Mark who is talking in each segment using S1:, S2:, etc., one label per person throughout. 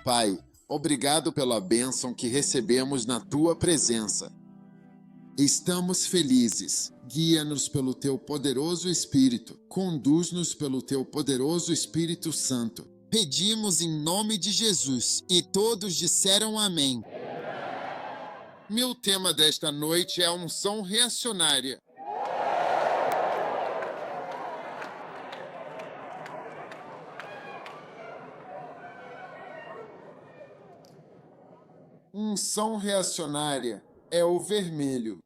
S1: Pai, obrigado pela bênção que recebemos na Tua presença. Estamos felizes. Guia-nos pelo Teu poderoso Espírito. Conduz-nos pelo Teu poderoso Espírito Santo. Pedimos em nome de Jesus. E todos disseram amém. Meu tema desta noite é a unção reacionária. Unção reacionária é o vermelho.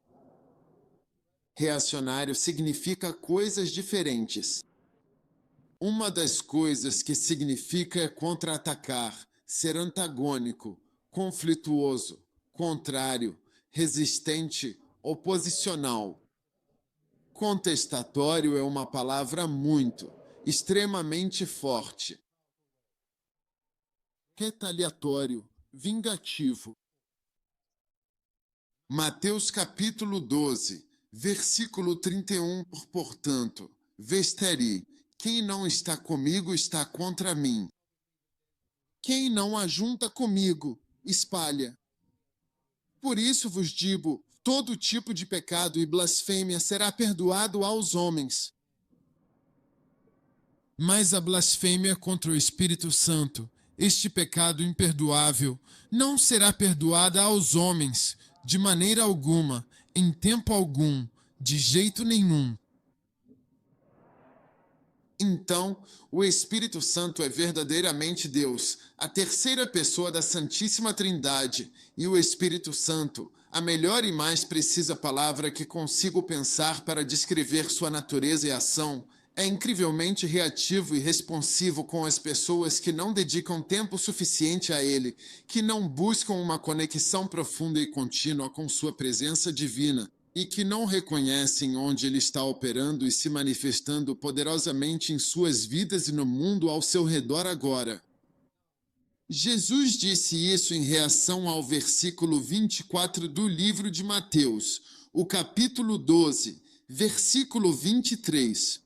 S1: Reacionário significa coisas diferentes. Uma das coisas que significa é contra-atacar, ser antagônico, conflituoso, contrário, resistente, oposicional. Contestatório é uma palavra extremamente forte. Retaliatório, vingativo. Mateus capítulo 12, versículo 31, portanto, vesteri, quem não está comigo está contra mim. Quem não ajunta comigo, espalha. Por isso vos digo, todo tipo de pecado e blasfêmia será perdoado aos homens. Mas a blasfêmia contra o Espírito Santo, este pecado imperdoável, não será perdoada aos homens, de maneira alguma, em tempo algum, de jeito nenhum. Então, o Espírito Santo é verdadeiramente Deus, a terceira pessoa da Santíssima Trindade, e o Espírito Santo, a melhor e mais precisa palavra que consigo pensar para descrever sua natureza e ação, é incrivelmente reativo e responsivo com as pessoas que não dedicam tempo suficiente a ele, que não buscam uma conexão profunda e contínua com sua presença divina, e que não reconhecem onde ele está operando e se manifestando poderosamente em suas vidas e no mundo ao seu redor agora. Jesus disse isso em reação ao versículo 24 do livro de Mateus, o capítulo 12, versículo 23.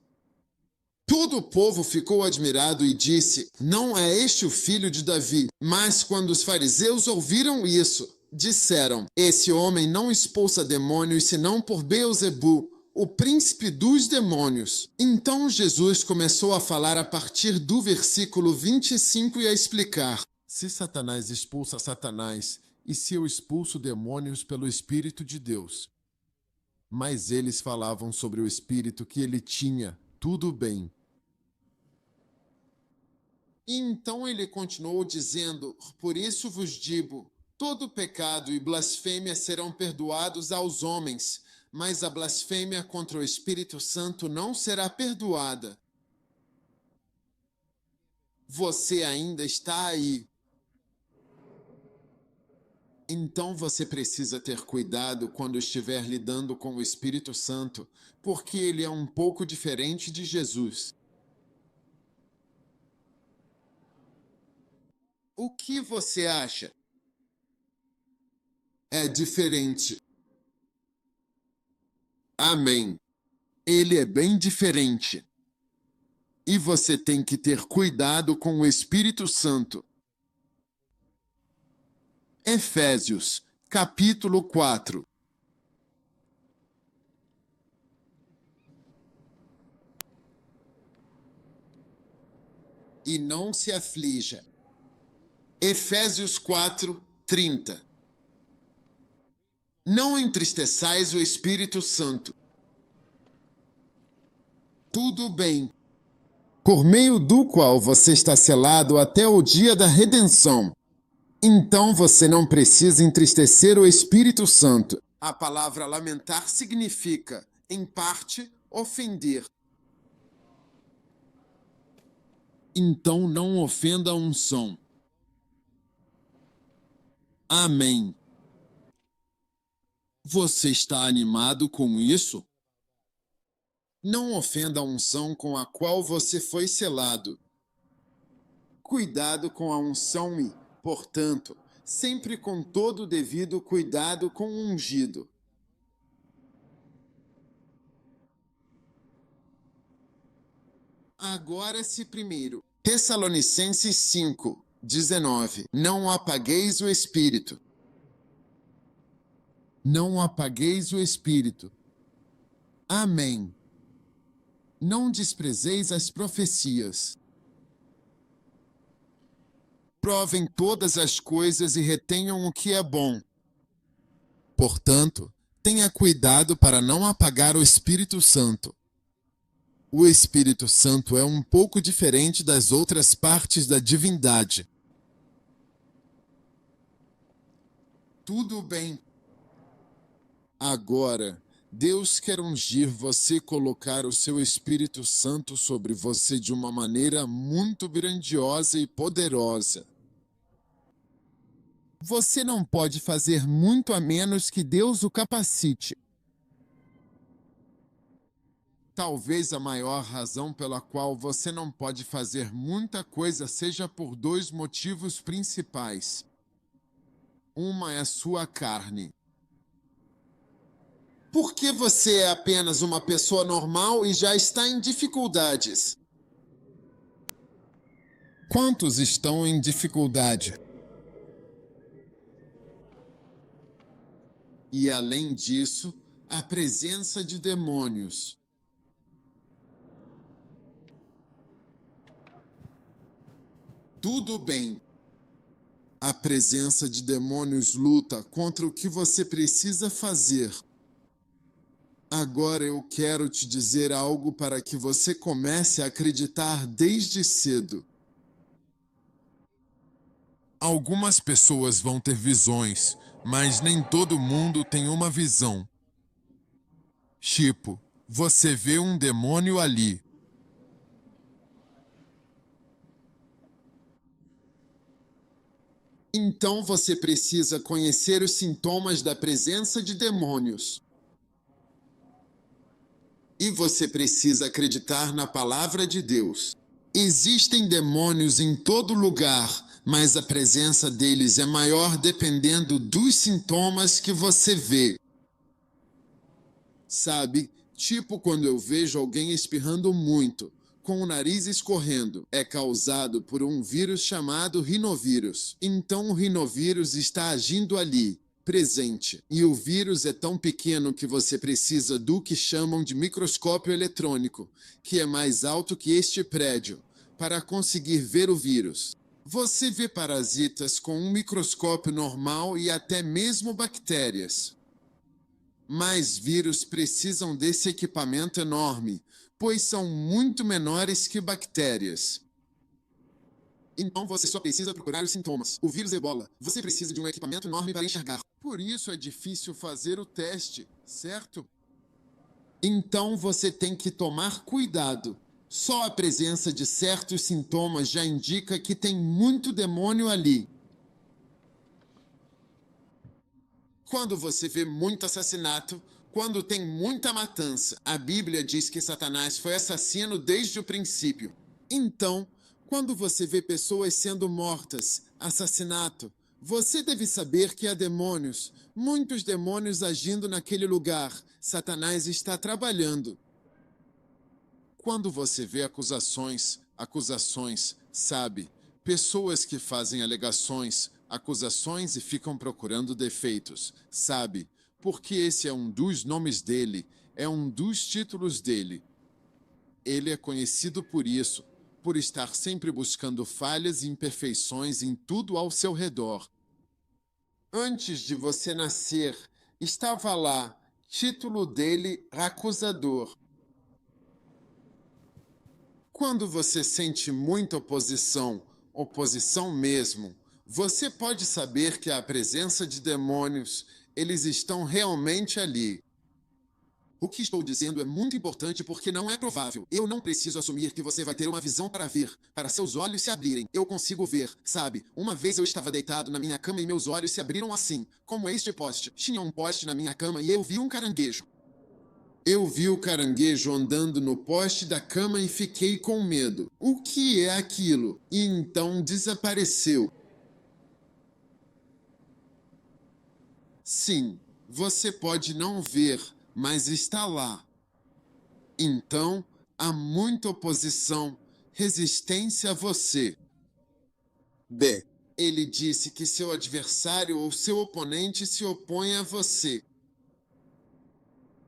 S1: Todo o povo ficou admirado e disse, não é este o filho de Davi? Mas quando os fariseus ouviram isso, disseram, esse homem não expulsa demônios senão por Beelzebu, o príncipe dos demônios. Então Jesus começou a falar a partir do versículo 25 e a explicar. Se Satanás expulsa Satanás, e se eu expulso demônios pelo Espírito de Deus? Mas eles falavam sobre o Espírito que ele tinha, tudo bem. E então ele continuou dizendo, por isso vos digo, todo pecado e blasfêmia serão perdoados aos homens, mas a blasfêmia contra o Espírito Santo não será perdoada. Você ainda está aí. Então você precisa ter cuidado quando estiver lidando com o Espírito Santo, porque ele é um pouco diferente de Jesus. O que você acha? É diferente. Amém. Ele é bem diferente. E você tem que ter cuidado com o Espírito Santo. Efésios, capítulo 4. E não se aflija. Efésios 4, 30. Não entristeçais o Espírito Santo. Tudo bem. Por meio do qual você está selado até o dia da redenção. Então você não precisa entristecer o Espírito Santo. A palavra lamentar significa, em parte, ofender. Então não ofenda a unção. Amém. Você está animado com isso? Não ofenda a unção com a qual você foi selado. Cuidado com a unção e, portanto, sempre com todo o devido cuidado com o ungido. Agora se primeiro. Tessalonicenses 5, 19. Não apagueis o espírito. Não apagueis o espírito. Amém. Não desprezeis as profecias. Provem todas as coisas e retenham o que é bom. Portanto, tenha cuidado para não apagar o Espírito Santo. O Espírito Santo é um pouco diferente das outras partes da divindade. Tudo bem. Agora, Deus quer ungir você e colocar o seu Espírito Santo sobre você de uma maneira muito grandiosa e poderosa. Você não pode fazer muito a menos que Deus o capacite. Talvez a maior razão pela qual você não pode fazer muita coisa seja por dois motivos principais. Uma é a sua carne. Por que você é apenas uma pessoa normal e já está em dificuldades? Quantos estão em dificuldade? E além disso, a presença de demônios. Tudo bem. A presença de demônios luta contra o que você precisa fazer. Agora eu quero te dizer algo para que você comece a acreditar desde cedo. Algumas pessoas vão ter visões, mas nem todo mundo tem uma visão. Tipo, você vê um demônio ali. Então você precisa conhecer os sintomas da presença de demônios. E você precisa acreditar na palavra de Deus. Existem demônios em todo lugar, mas a presença deles é maior dependendo dos sintomas que você vê. Sabe, tipo quando eu vejo alguém espirrando muito, com o nariz escorrendo, é causado por um vírus chamado rinovírus. Então o rinovírus está agindo ali, presente. E o vírus é tão pequeno que você precisa do que chamam de microscópio eletrônico, que é mais alto que este prédio, para conseguir ver o vírus. Você vê parasitas com um microscópio normal e até mesmo bactérias. Mas vírus precisam desse equipamento enorme, pois são muito menores que bactérias. Então você só precisa procurar os sintomas. O vírus Ebola. Você precisa de um equipamento enorme para enxergar. Por isso é difícil fazer o teste, certo? Então você tem que tomar cuidado. Só a presença de certos sintomas já indica que tem muito demônio ali. Quando você vê muito assassinato, quando tem muita matança, a Bíblia diz que Satanás foi assassino desde o princípio. Então, quando você vê pessoas sendo mortas, assassinato, você deve saber que há demônios, muitos demônios agindo naquele lugar. Satanás está trabalhando. Quando você vê acusações, sabe? Pessoas que fazem alegações, acusações e ficam procurando defeitos, sabe? Porque esse é um dos nomes dele, é um dos títulos dele. Ele é conhecido por isso, por estar sempre buscando falhas e imperfeições em tudo ao seu redor. Antes de você nascer, estava lá, título dele, acusador. Quando você sente muita oposição, oposição mesmo, você pode saber que a presença de demônios, eles estão realmente ali. O que estou dizendo é muito importante porque não é provável. Eu não preciso assumir que você vai ter uma visão para ver, para seus olhos se abrirem. Eu consigo ver, sabe? Uma vez eu estava deitado na minha cama e meus olhos se abriram assim, como este poste. Tinha um poste na minha cama e eu vi um caranguejo. Eu vi o caranguejo andando no poste da cama e fiquei com medo. O que é aquilo? E então desapareceu. Sim, você pode não ver, mas está lá. Então, há muita oposição, resistência a você. B. Ele disse que seu adversário ou seu oponente se opõe a você.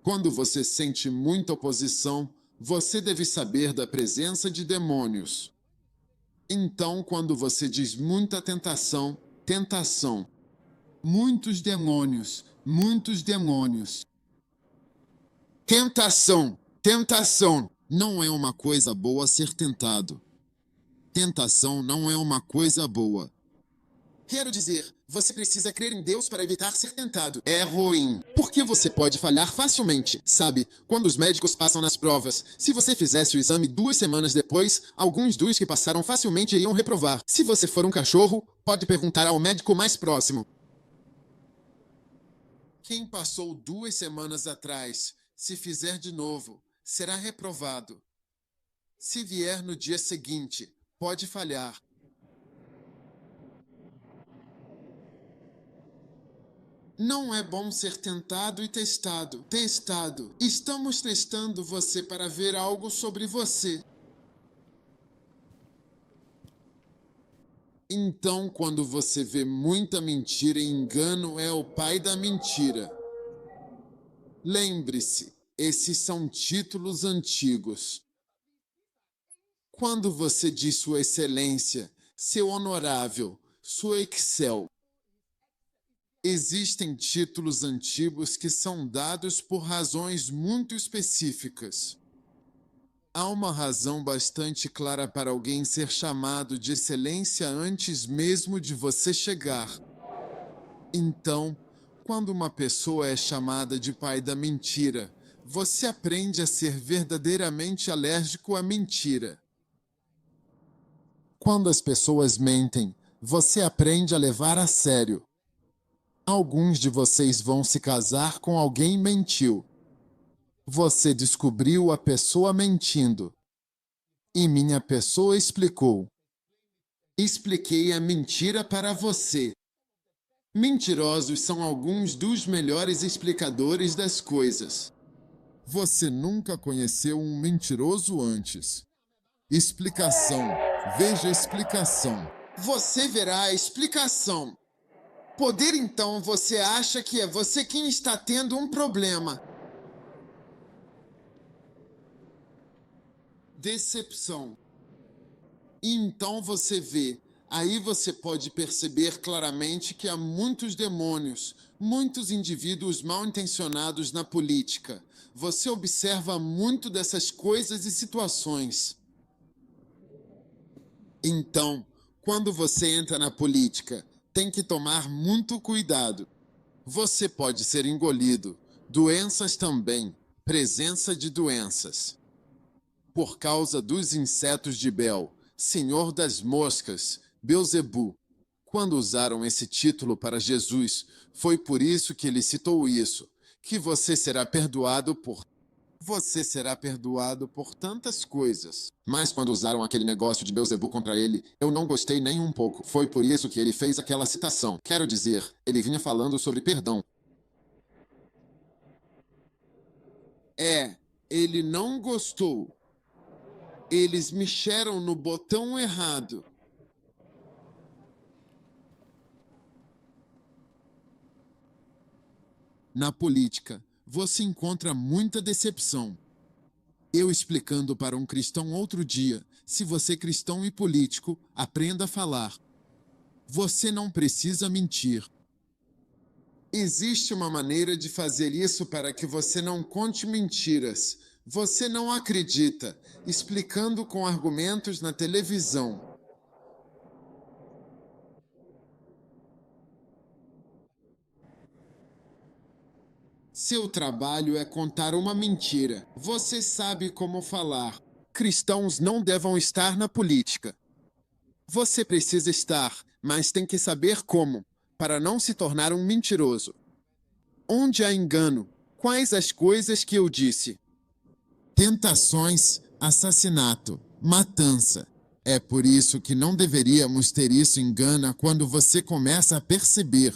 S1: Quando você sente muita oposição, você deve saber da presença de demônios. Então, quando você diz muita tentação, tentação. Muitos demônios, muitos demônios. Tentação, tentação. Não é uma coisa boa ser tentado. Tentação não é uma coisa boa. Quero dizer, você precisa crer em Deus para evitar ser tentado. É ruim, porque você pode falhar facilmente. Sabe, quando os médicos passam nas provas, se você fizesse o exame 2 semanas depois, alguns dos que passaram facilmente iriam reprovar. Se você for um cachorro, pode perguntar ao médico mais próximo. Quem passou 2 semanas atrás, se fizer de novo, será reprovado. Se vier no dia seguinte, pode falhar. Não é bom ser tentado e testado. Testado. Estamos testando você para ver algo sobre você. Então, quando você vê muita mentira e engano, é o pai da mentira. Lembre-se, esses são títulos antigos. Quando você diz Sua Excelência, Seu Honorável, Sua Excel, existem títulos antigos que são dados por razões muito específicas. Há uma razão bastante clara para alguém ser chamado de excelência antes mesmo de você chegar. Então, quando uma pessoa é chamada de pai da mentira, você aprende a ser verdadeiramente alérgico à mentira. Quando as pessoas mentem, você aprende a levar a sério. Alguns de vocês vão se casar com alguém mentiu. Você descobriu a pessoa mentindo. E minha pessoa explicou. Expliquei a mentira para você. Mentirosos são alguns dos melhores explicadores das coisas. Você nunca conheceu um mentiroso antes. Explicação. Veja a explicação. Você verá a explicação. Poder, então, você acha que é você quem está tendo um problema. Decepção. E então você vê, aí você pode perceber claramente que há muitos demônios, muitos indivíduos mal intencionados na política. Você observa muito dessas coisas e situações. Então, quando você entra na política, tem que tomar muito cuidado. Você pode ser engolido. Doenças também. Presença de doenças. Por causa dos insetos de Bel, Senhor das moscas, Belzebu. Quando usaram esse título para Jesus, foi por isso que ele citou isso, que você será perdoado por... Você será perdoado por tantas coisas. Mas quando usaram aquele negócio de Belzebu contra ele, eu não gostei nem um pouco. Foi por isso que ele fez aquela citação. Quero dizer, ele vinha falando sobre perdão. Ele não gostou. Eles mexeram no botão errado. Na política, você encontra muita decepção. Eu explicando para um cristão outro dia, se você é cristão e político, aprenda a falar. Você não precisa mentir. Existe uma maneira de fazer isso para que você não conte mentiras. Você não acredita, explicando com argumentos na televisão. Seu trabalho é contar uma mentira. Você sabe como falar. Cristãos não devem estar na política. Você precisa estar, mas tem que saber como, para não se tornar um mentiroso. Onde há engano? Quais as coisas que eu disse? Tentações, assassinato, matança. É por isso que não deveríamos ter isso em Gana quando você começa a perceber.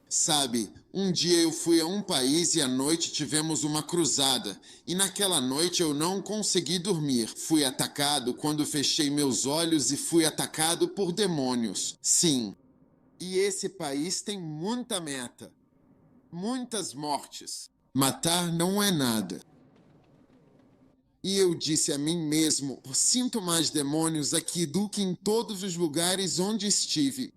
S1: Sabe, Um dia eu fui a um país e à noite tivemos uma cruzada. E naquela noite eu não consegui dormir. Fui atacado quando fechei meus olhos e fui atacado por demônios. Sim. E esse país tem muita meta. Muitas mortes. Matar não é nada. E eu disse a mim mesmo: sinto mais demônios aqui do que em todos os lugares onde estive,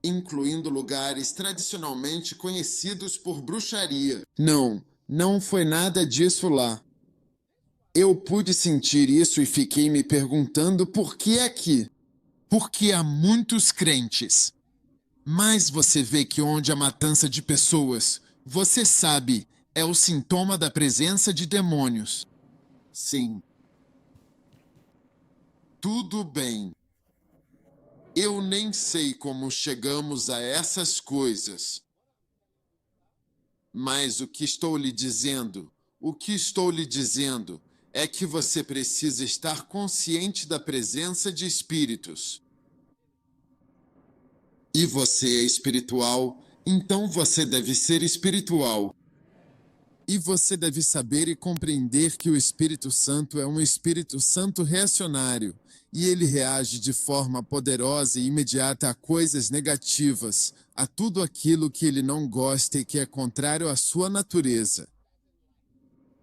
S1: incluindo lugares tradicionalmente conhecidos por bruxaria. Não, não foi nada disso lá. Eu pude sentir isso e fiquei me perguntando por que aqui? Porque há muitos crentes. Mas você vê que onde há matança de pessoas, você sabe, é o sintoma da presença de demônios. Sim. Tudo bem. Eu nem sei como chegamos a essas coisas. Mas o que estou lhe dizendo é que você precisa estar consciente da presença de espíritos. E você é espiritual, então você deve ser espiritual. E você deve saber e compreender que o Espírito Santo é um Espírito Santo reacionário, e ele reage de forma poderosa e imediata a coisas negativas, a tudo aquilo que ele não gosta e que é contrário à sua natureza.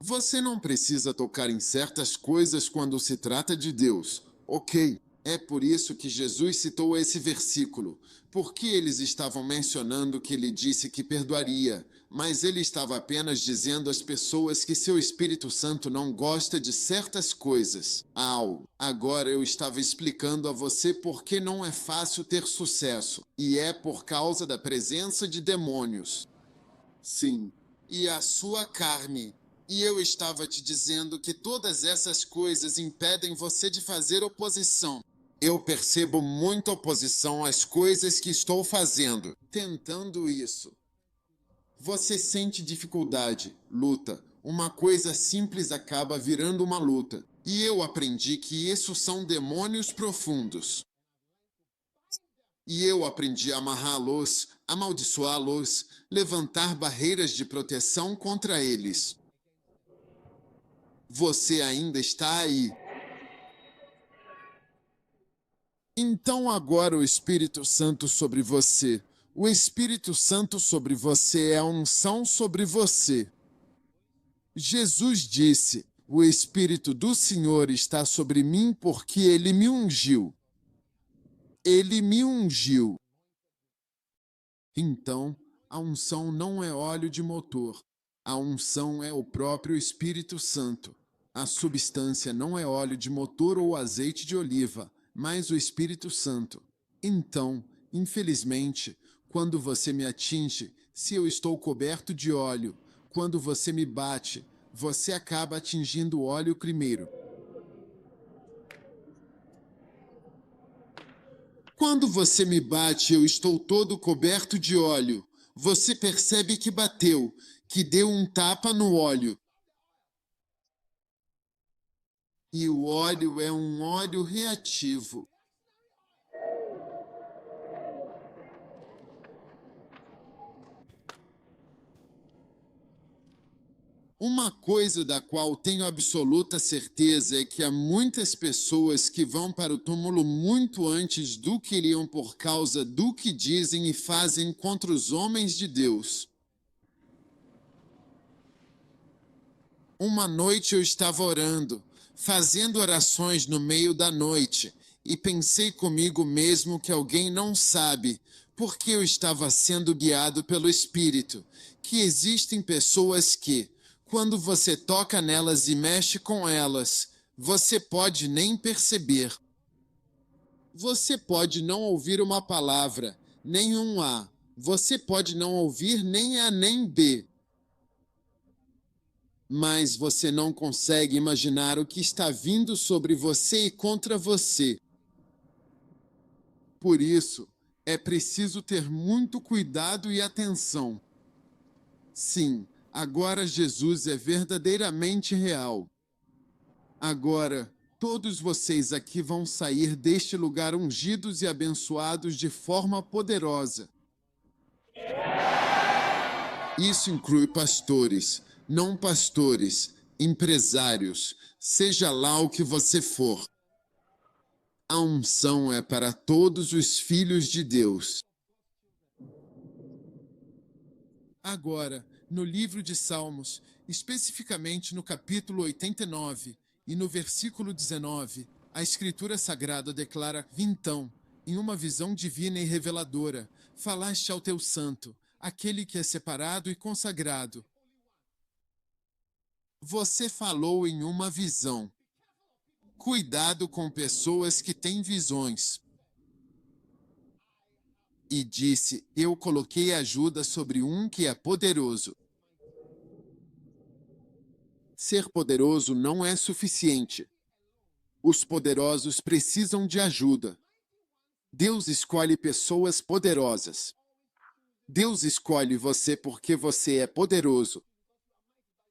S1: Você não precisa tocar em certas coisas quando se trata de Deus, ok? É por isso que Jesus citou esse versículo, porque eles estavam mencionando que ele disse que perdoaria, mas ele estava apenas dizendo às pessoas que seu Espírito Santo não gosta de certas coisas. Agora eu estava explicando a você por que não é fácil ter sucesso, e é por causa da presença de demônios. Sim, e a sua carne. E eu estava te dizendo que todas essas coisas impedem você de fazer oposição. Eu percebo muita oposição às coisas que estou fazendo, tentando isso. Você sente dificuldade, luta. Uma coisa simples acaba virando uma luta. E eu aprendi que isso são demônios profundos. E eu aprendi a amarrá-los, amaldiçoá-los, levantar barreiras de proteção contra eles. Você ainda está aí. Então agora o Espírito Santo sobre você. O Espírito Santo sobre você é a unção sobre você. Jesus disse: o Espírito do Senhor está sobre mim porque ele me ungiu. Ele me ungiu. Então, a unção não é óleo de motor. A unção é o próprio Espírito Santo. A substância não é óleo de motor ou azeite de oliva, mas o Espírito Santo. Então, infelizmente, quando você me atinge, se eu estou coberto de óleo, quando você me bate, você acaba atingindo o óleo primeiro. Quando você me bate, eu estou todo coberto de óleo. Você percebe que bateu, que deu um tapa no óleo. E o óleo é um óleo reativo. Uma coisa da qual tenho absoluta certeza é que há muitas pessoas que vão para o túmulo muito antes do que iriam por causa do que dizem e fazem contra os homens de Deus. Uma noite eu estava orando, fazendo orações no meio da noite, e pensei comigo mesmo que alguém não sabe, porque eu estava sendo guiado pelo Espírito, que existem pessoas que, quando você toca nelas e mexe com elas, você pode nem perceber. Você pode não ouvir uma palavra, nem um A. Você pode não ouvir nem A nem B. Mas você não consegue imaginar o que está vindo sobre você e contra você. Por isso, é preciso ter muito cuidado e atenção. Sim, agora Jesus é verdadeiramente real. Agora, todos vocês aqui vão sair deste lugar ungidos e abençoados de forma poderosa. Isso inclui pastores, não pastores, empresários, seja lá o que você for. A unção é para todos os filhos de Deus. Agora, no livro de Salmos, especificamente no capítulo 89 e no versículo 19, a Escritura Sagrada declara: Então, em uma visão divina e reveladora, falaste ao teu santo, aquele que é separado e consagrado. Você falou em uma visão. Cuidado com pessoas que têm visões. E disse: Eu coloquei ajuda sobre um que é poderoso. Ser poderoso não é suficiente. Os poderosos precisam de ajuda. Deus escolhe pessoas poderosas. Deus escolhe você porque você é poderoso.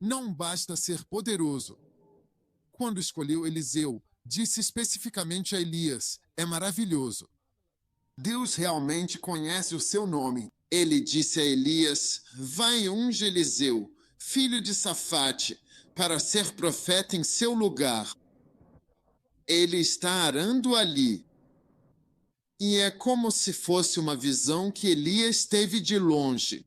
S1: Não basta ser poderoso. Quando escolheu Eliseu, disse especificamente a Elias: é maravilhoso. Deus realmente conhece o seu nome. Ele disse a Elias: vai unge Eliseu, filho de Safate, para ser profeta em seu lugar. Ele está arando ali. E é como se fosse uma visão que Elias teve de longe.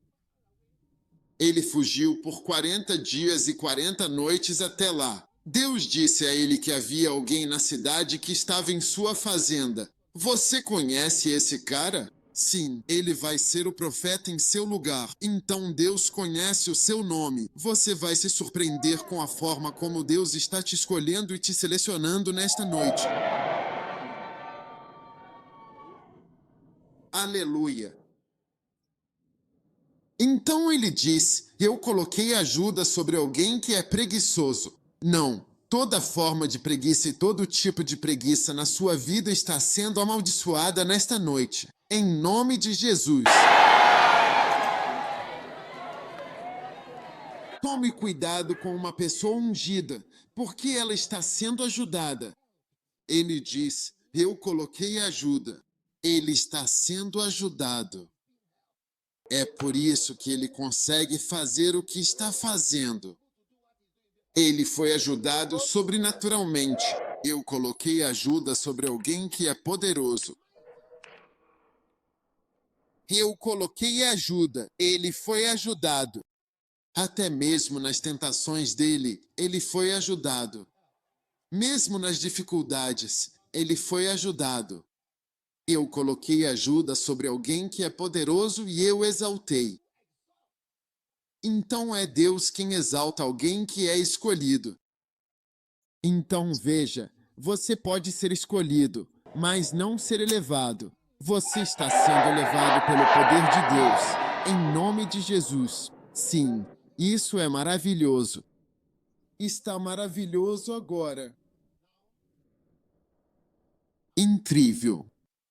S1: Ele fugiu por 40 dias e 40 noites até lá. Deus disse a ele que havia alguém na cidade que estava em sua fazenda. Você conhece esse cara? Sim, ele vai ser o profeta em seu lugar. Então Deus conhece o seu nome. Você vai se surpreender com a forma como Deus está te escolhendo e te selecionando nesta noite. Aleluia! Então ele diz: eu coloquei ajuda sobre alguém que é preguiçoso. Não, toda forma de preguiça e todo tipo de preguiça na sua vida está sendo amaldiçoada nesta noite. Em nome de Jesus. Tome cuidado com uma pessoa ungida, porque ela está sendo ajudada. Ele diz: eu coloquei ajuda. Ele está sendo ajudado. É por isso que ele consegue fazer o que está fazendo. Ele foi ajudado sobrenaturalmente. Eu coloquei ajuda sobre alguém que é poderoso. Eu coloquei ajuda. Ele foi ajudado. Até mesmo nas tentações dele, ele foi ajudado. Mesmo nas dificuldades, ele foi ajudado. Eu coloquei ajuda sobre alguém que é poderoso e eu exaltei. Então é Deus quem exalta alguém que é escolhido. Então veja, você pode ser escolhido, mas não ser elevado. Você está sendo elevado pelo poder de Deus, em nome de Jesus. Sim, isso é maravilhoso. Está maravilhoso agora. Incrível.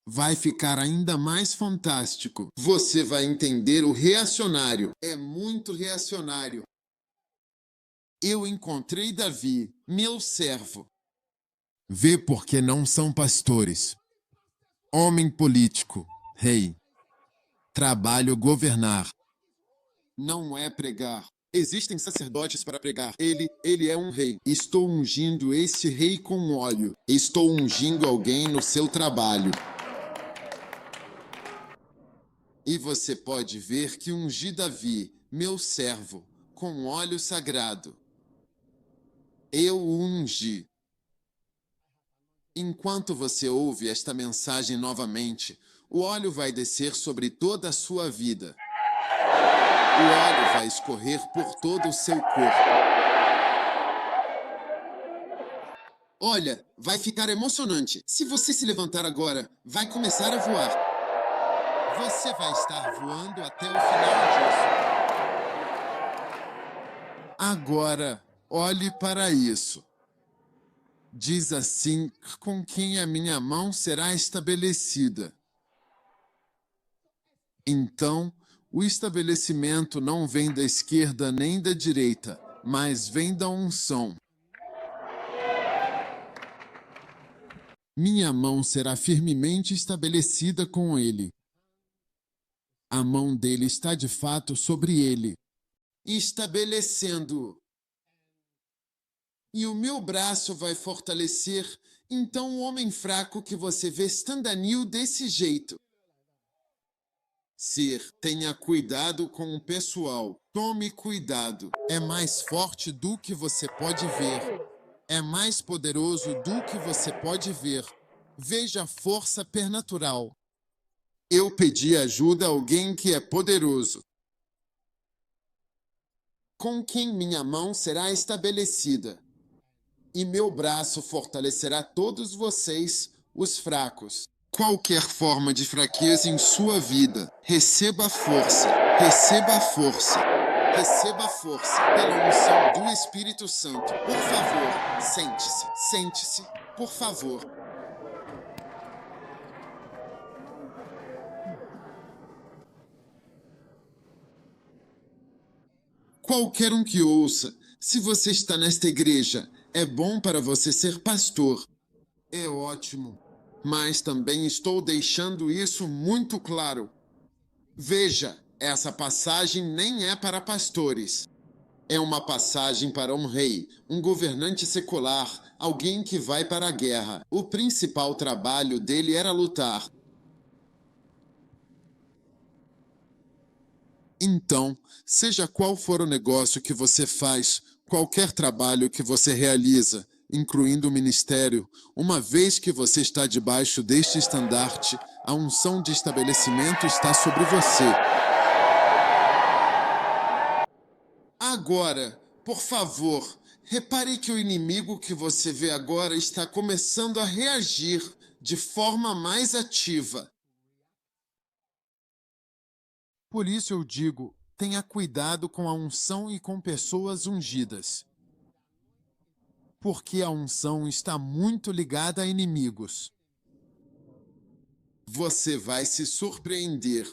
S1: Vai ficar ainda mais fantástico. Você vai entender o reacionário. É muito reacionário. Eu encontrei Davi, meu servo. Vê porque não são pastores. Homem político, rei. Trabalho governar. Não é pregar. Existem sacerdotes para pregar. Ele é um rei. Estou ungindo este rei com óleo. Estou ungindo alguém no seu trabalho. E você pode ver que ungi Davi, meu servo, com óleo sagrado. Eu o ungi. Enquanto você ouve esta mensagem novamente, o óleo vai descer sobre toda a sua vida. O óleo vai escorrer por todo o seu corpo. Olha, vai ficar emocionante. Se você se levantar agora, vai começar a voar. Você vai estar voando até o final disso. Agora, olhe para isso. Diz assim: com quem a minha mão será estabelecida. Então, o estabelecimento não vem da esquerda nem da direita, mas vem da unção. Minha mão será firmemente estabelecida com ele. A mão dele está de fato sobre ele. e estabelecendo. E o meu braço vai fortalecer. Então, o homem fraco que você vê estandanil desse jeito. Sir, tenha cuidado com o pessoal. Tome cuidado. É mais forte do que você pode ver. É mais poderoso do que você pode ver. Veja a força pernatural. Eu pedi ajuda a alguém que é poderoso, com quem minha mão será estabelecida, e meu braço fortalecerá todos vocês, os fracos. Qualquer forma de fraqueza em sua vida, receba força, receba força, receba força pela unção do Espírito Santo. Por favor, sente-se, sente-se, por favor. Qualquer um que ouça, se você está nesta igreja, é bom para você ser pastor. É ótimo. Mas também estou deixando isso muito claro. Veja, essa passagem nem é para pastores. É uma passagem para um rei, um governante secular, alguém que vai para a guerra. O principal trabalho dele era lutar. Então, seja qual for o negócio que você faz, qualquer trabalho que você realiza, incluindo o ministério, uma vez que você está debaixo deste estandarte, a unção de estabelecimento está sobre você. Agora, por favor, repare que o inimigo que você vê agora está começando a reagir de forma mais ativa. Por isso eu digo, tenha cuidado com a unção e com pessoas ungidas. Porque a unção está muito ligada a inimigos. Você vai se surpreender.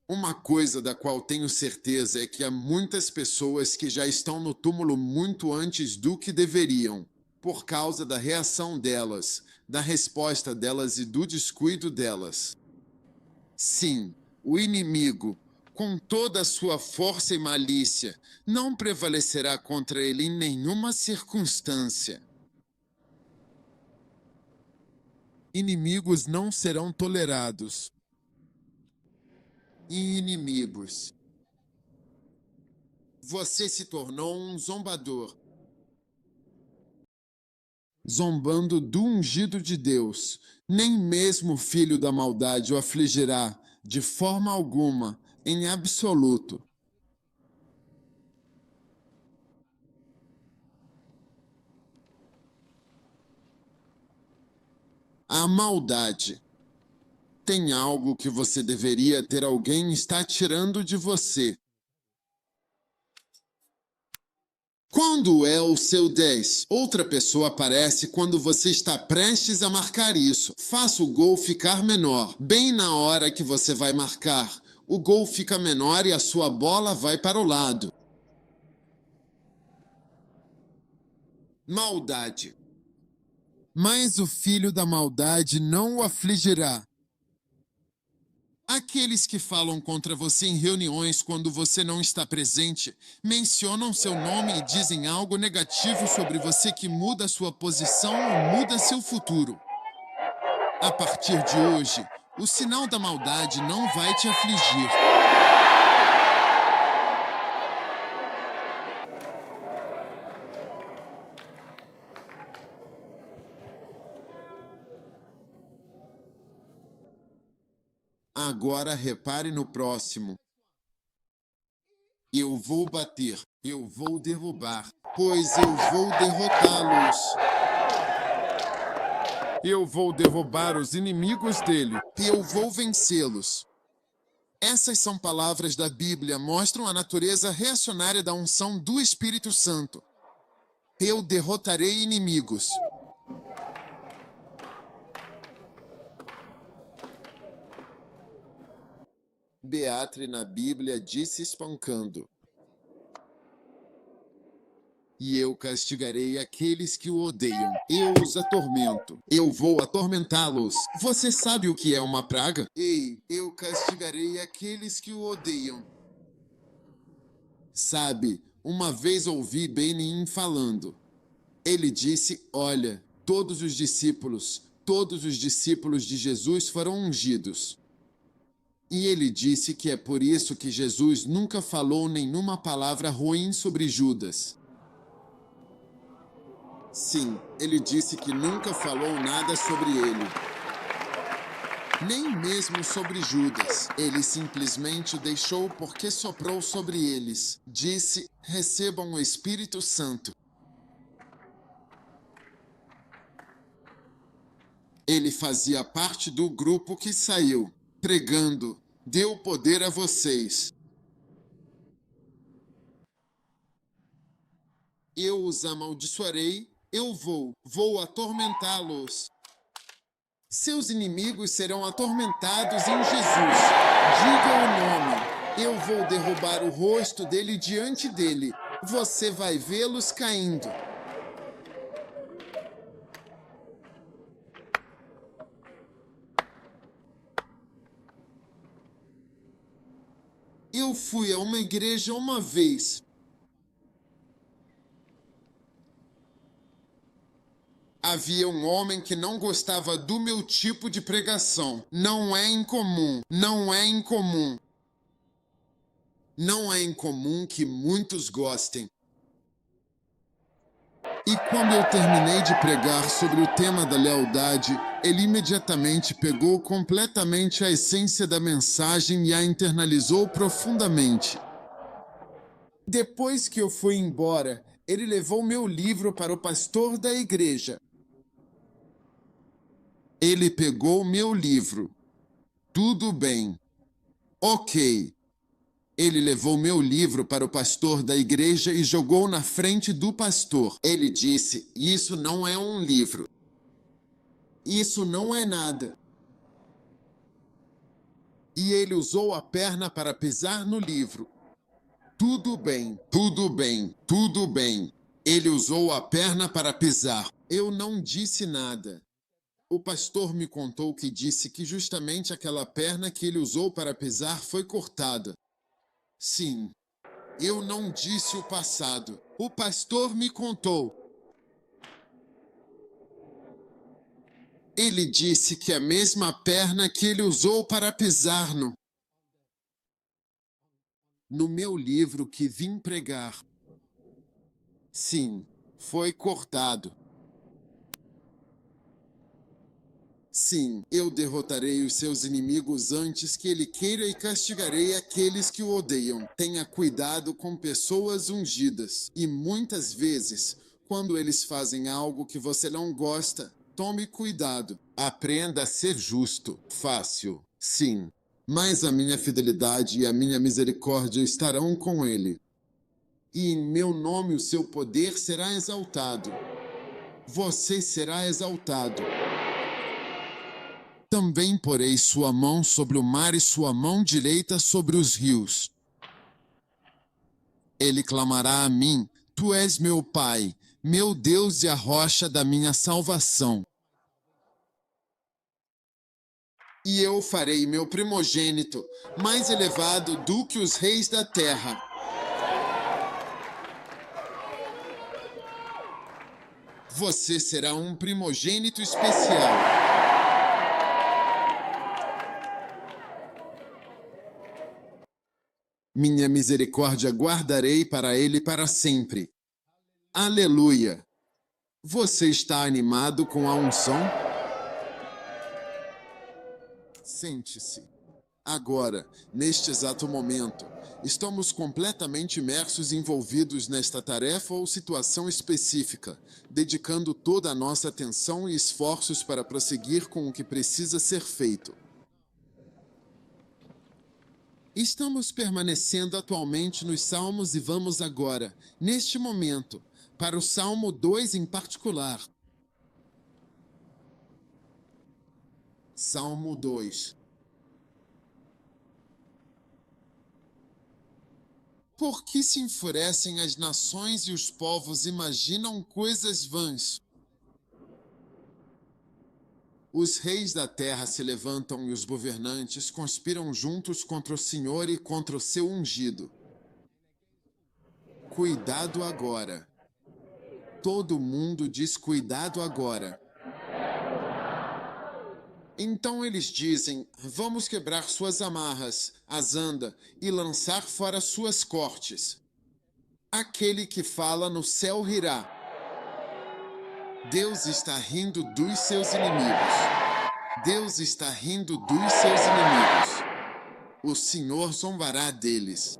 S1: Uma coisa da qual tenho certeza é que há muitas pessoas que já estão no túmulo muito antes do que deveriam, por causa da reação delas, da resposta delas e do descuido delas. Sim, o inimigo, com toda a sua força e malícia, não prevalecerá contra ele em nenhuma circunstância. Inimigos não serão tolerados. E inimigos. Você se tornou um zombador. Zombando do ungido de Deus. Nem mesmo o filho da maldade o afligirá, de forma alguma, em absoluto. A maldade. Tem algo que você deveria ter alguém está tirando de você. Quando é o seu 10? Outra pessoa aparece quando você está prestes a marcar isso. Faça o gol ficar menor. Bem na hora que você vai marcar, o gol fica menor e a sua bola vai para o lado. Maldade. Mas o filho da maldade não o afligirá. Aqueles que falam contra você em reuniões quando você não está presente, mencionam seu nome e dizem algo negativo sobre você que muda sua posição ou muda seu futuro. A partir de hoje, o sinal da maldade não vai te afligir. Agora repare no próximo. Eu vou bater, eu vou derrubar, pois eu vou derrotá-los. Eu vou derrubar os inimigos dele, e eu vou vencê-los. Essas são palavras da Bíblia, mostram a natureza reacionária da unção do Espírito Santo. Eu derrotarei inimigos. Beatre na Bíblia disse espancando. E eu castigarei aqueles que o odeiam. Eu os atormento. Eu vou atormentá-los. Você sabe o que é uma praga? Ei, eu castigarei aqueles que o odeiam. Sabe, uma vez ouvi Benin falando. Ele disse, olha, todos os discípulos de Jesus foram ungidos. E ele disse que é por isso que Jesus nunca falou nenhuma palavra ruim sobre Judas. Sim, ele disse que nunca falou nada sobre ele. Nem mesmo sobre Judas. Ele simplesmente o deixou porque soprou sobre eles. Disse, recebam o Espírito Santo. Ele fazia parte do grupo que saiu, pregando, deu poder a vocês. Eu os amaldiçoarei, eu vou atormentá-los. Seus inimigos serão atormentados em Jesus. Diga o nome. Eu vou derrubar o rosto dele diante dele. Você vai vê-los caindo. Eu fui a uma igreja uma vez. Havia um homem que não gostava do meu tipo de pregação. Não é incomum, não é incomum. Não é incomum que muitos gostem. E quando eu terminei de pregar sobre o tema da lealdade, ele imediatamente pegou completamente a essência da mensagem e a internalizou profundamente. Depois que eu fui embora, ele levou meu livro para o pastor da igreja. Ele pegou meu livro. Tudo bem. Ok. Ele levou meu livro para o pastor da igreja e jogou na frente do pastor. Ele disse, isso não é um livro. Isso não é nada. E ele usou a perna para pisar no livro. Tudo bem, tudo bem, tudo bem. Ele usou a perna para pisar. Eu não disse nada. O pastor me contou que disse que justamente aquela perna que ele usou para pisar foi cortada. Sim, eu não disse o passado. O pastor me contou. Ele disse que a mesma perna que ele usou para pisar no meu livro que vim pregar. Sim, foi cortado. Sim, eu derrotarei os seus inimigos antes que ele queira e castigarei aqueles que o odeiam. Tenha cuidado com pessoas ungidas. E muitas vezes, quando eles fazem algo que você não gosta, tome cuidado. Aprenda a ser justo. Fácil, sim. Mas a minha fidelidade e a minha misericórdia estarão com ele. E em meu nome o seu poder será exaltado. Você será exaltado. Também porei sua mão sobre o mar e sua mão direita sobre os rios. Ele clamará a mim, tu és meu Pai, meu Deus e a rocha da minha salvação. E eu farei meu primogênito mais elevado do que os reis da terra. Você será um primogênito especial. Minha misericórdia guardarei para ele para sempre. Aleluia! Você está animado com a unção? Sente-se. Agora, neste exato momento, estamos completamente imersos e envolvidos nesta tarefa ou situação específica, dedicando toda a nossa atenção e esforços para prosseguir com o que precisa ser feito. Estamos permanecendo atualmente nos Salmos e vamos agora, neste momento, para o Salmo 2 em particular. Salmo 2. Por que se enfurecem as nações e os povos imaginam coisas vãs? Os reis da terra se levantam e os governantes conspiram juntos contra o Senhor e contra o seu ungido. Cuidado agora. Todo mundo diz cuidado agora. Então eles dizem: vamos quebrar suas amarras, as anda, e lançar fora suas cortes. Aquele que fala no céu rirá. Deus está rindo dos seus inimigos. Deus está rindo dos seus inimigos. O Senhor zombará deles.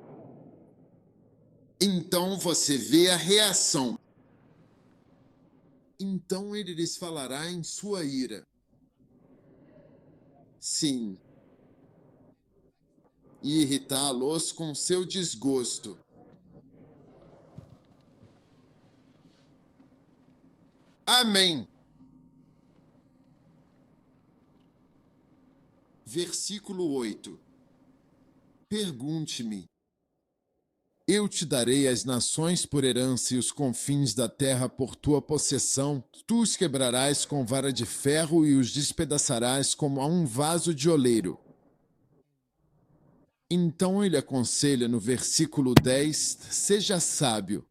S1: Então você vê a reação. Então ele lhes falará em sua ira. Sim. E irritá-los com seu desgosto. Amém. Versículo 8. Pergunte-me. Eu te darei as nações por herança e os confins da terra por tua possessão. Tu os quebrarás com vara de ferro e os despedaçarás como a um vaso de oleiro. Então ele aconselha no versículo 10, seja sábio.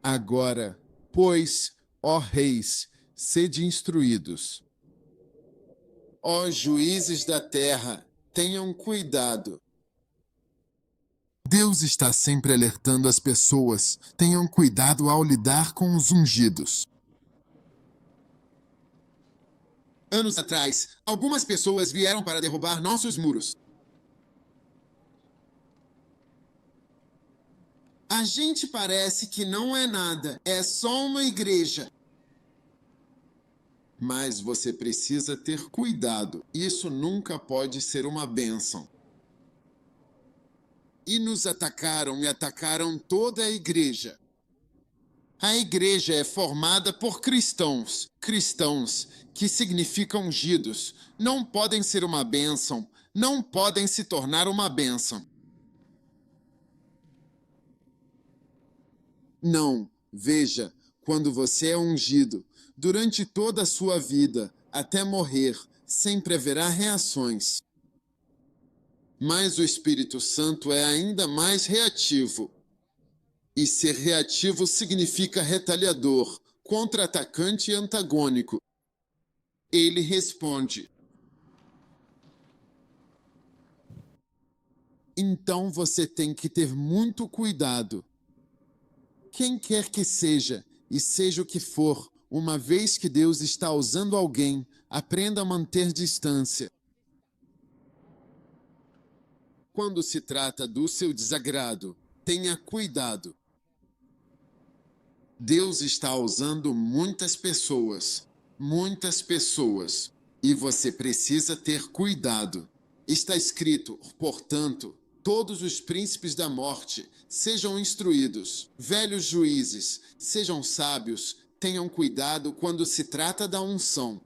S1: Agora, pois, ó reis, sede instruídos. Ó juízes da terra, tenham cuidado. Deus está sempre alertando as pessoas. Tenham cuidado ao lidar com os ungidos. Anos atrás, algumas pessoas vieram para derrubar nossos muros. A gente parece que não é nada, é só uma igreja. Mas você precisa ter cuidado. Isso nunca pode ser uma bênção. E nos atacaram e atacaram toda a igreja. A igreja é formada por cristãos. Cristãos, que significam ungidos, não podem ser uma bênção, não podem se tornar uma bênção. Não, veja, quando você é ungido, durante toda a sua vida, até morrer, sempre haverá reações. Mas o Espírito Santo é ainda mais reativo. E ser reativo significa retaliador, contra-atacante e antagônico. Ele responde. Então você tem que ter muito cuidado. Quem quer que seja, e seja o que for, uma vez que Deus está usando alguém, aprenda a manter distância. Quando se trata do seu desagrado, tenha cuidado. Deus está usando muitas pessoas, e você precisa ter cuidado. Está escrito, portanto, todos os príncipes da morte sejam instruídos, velhos juízes, sejam sábios, tenham cuidado quando se trata da unção.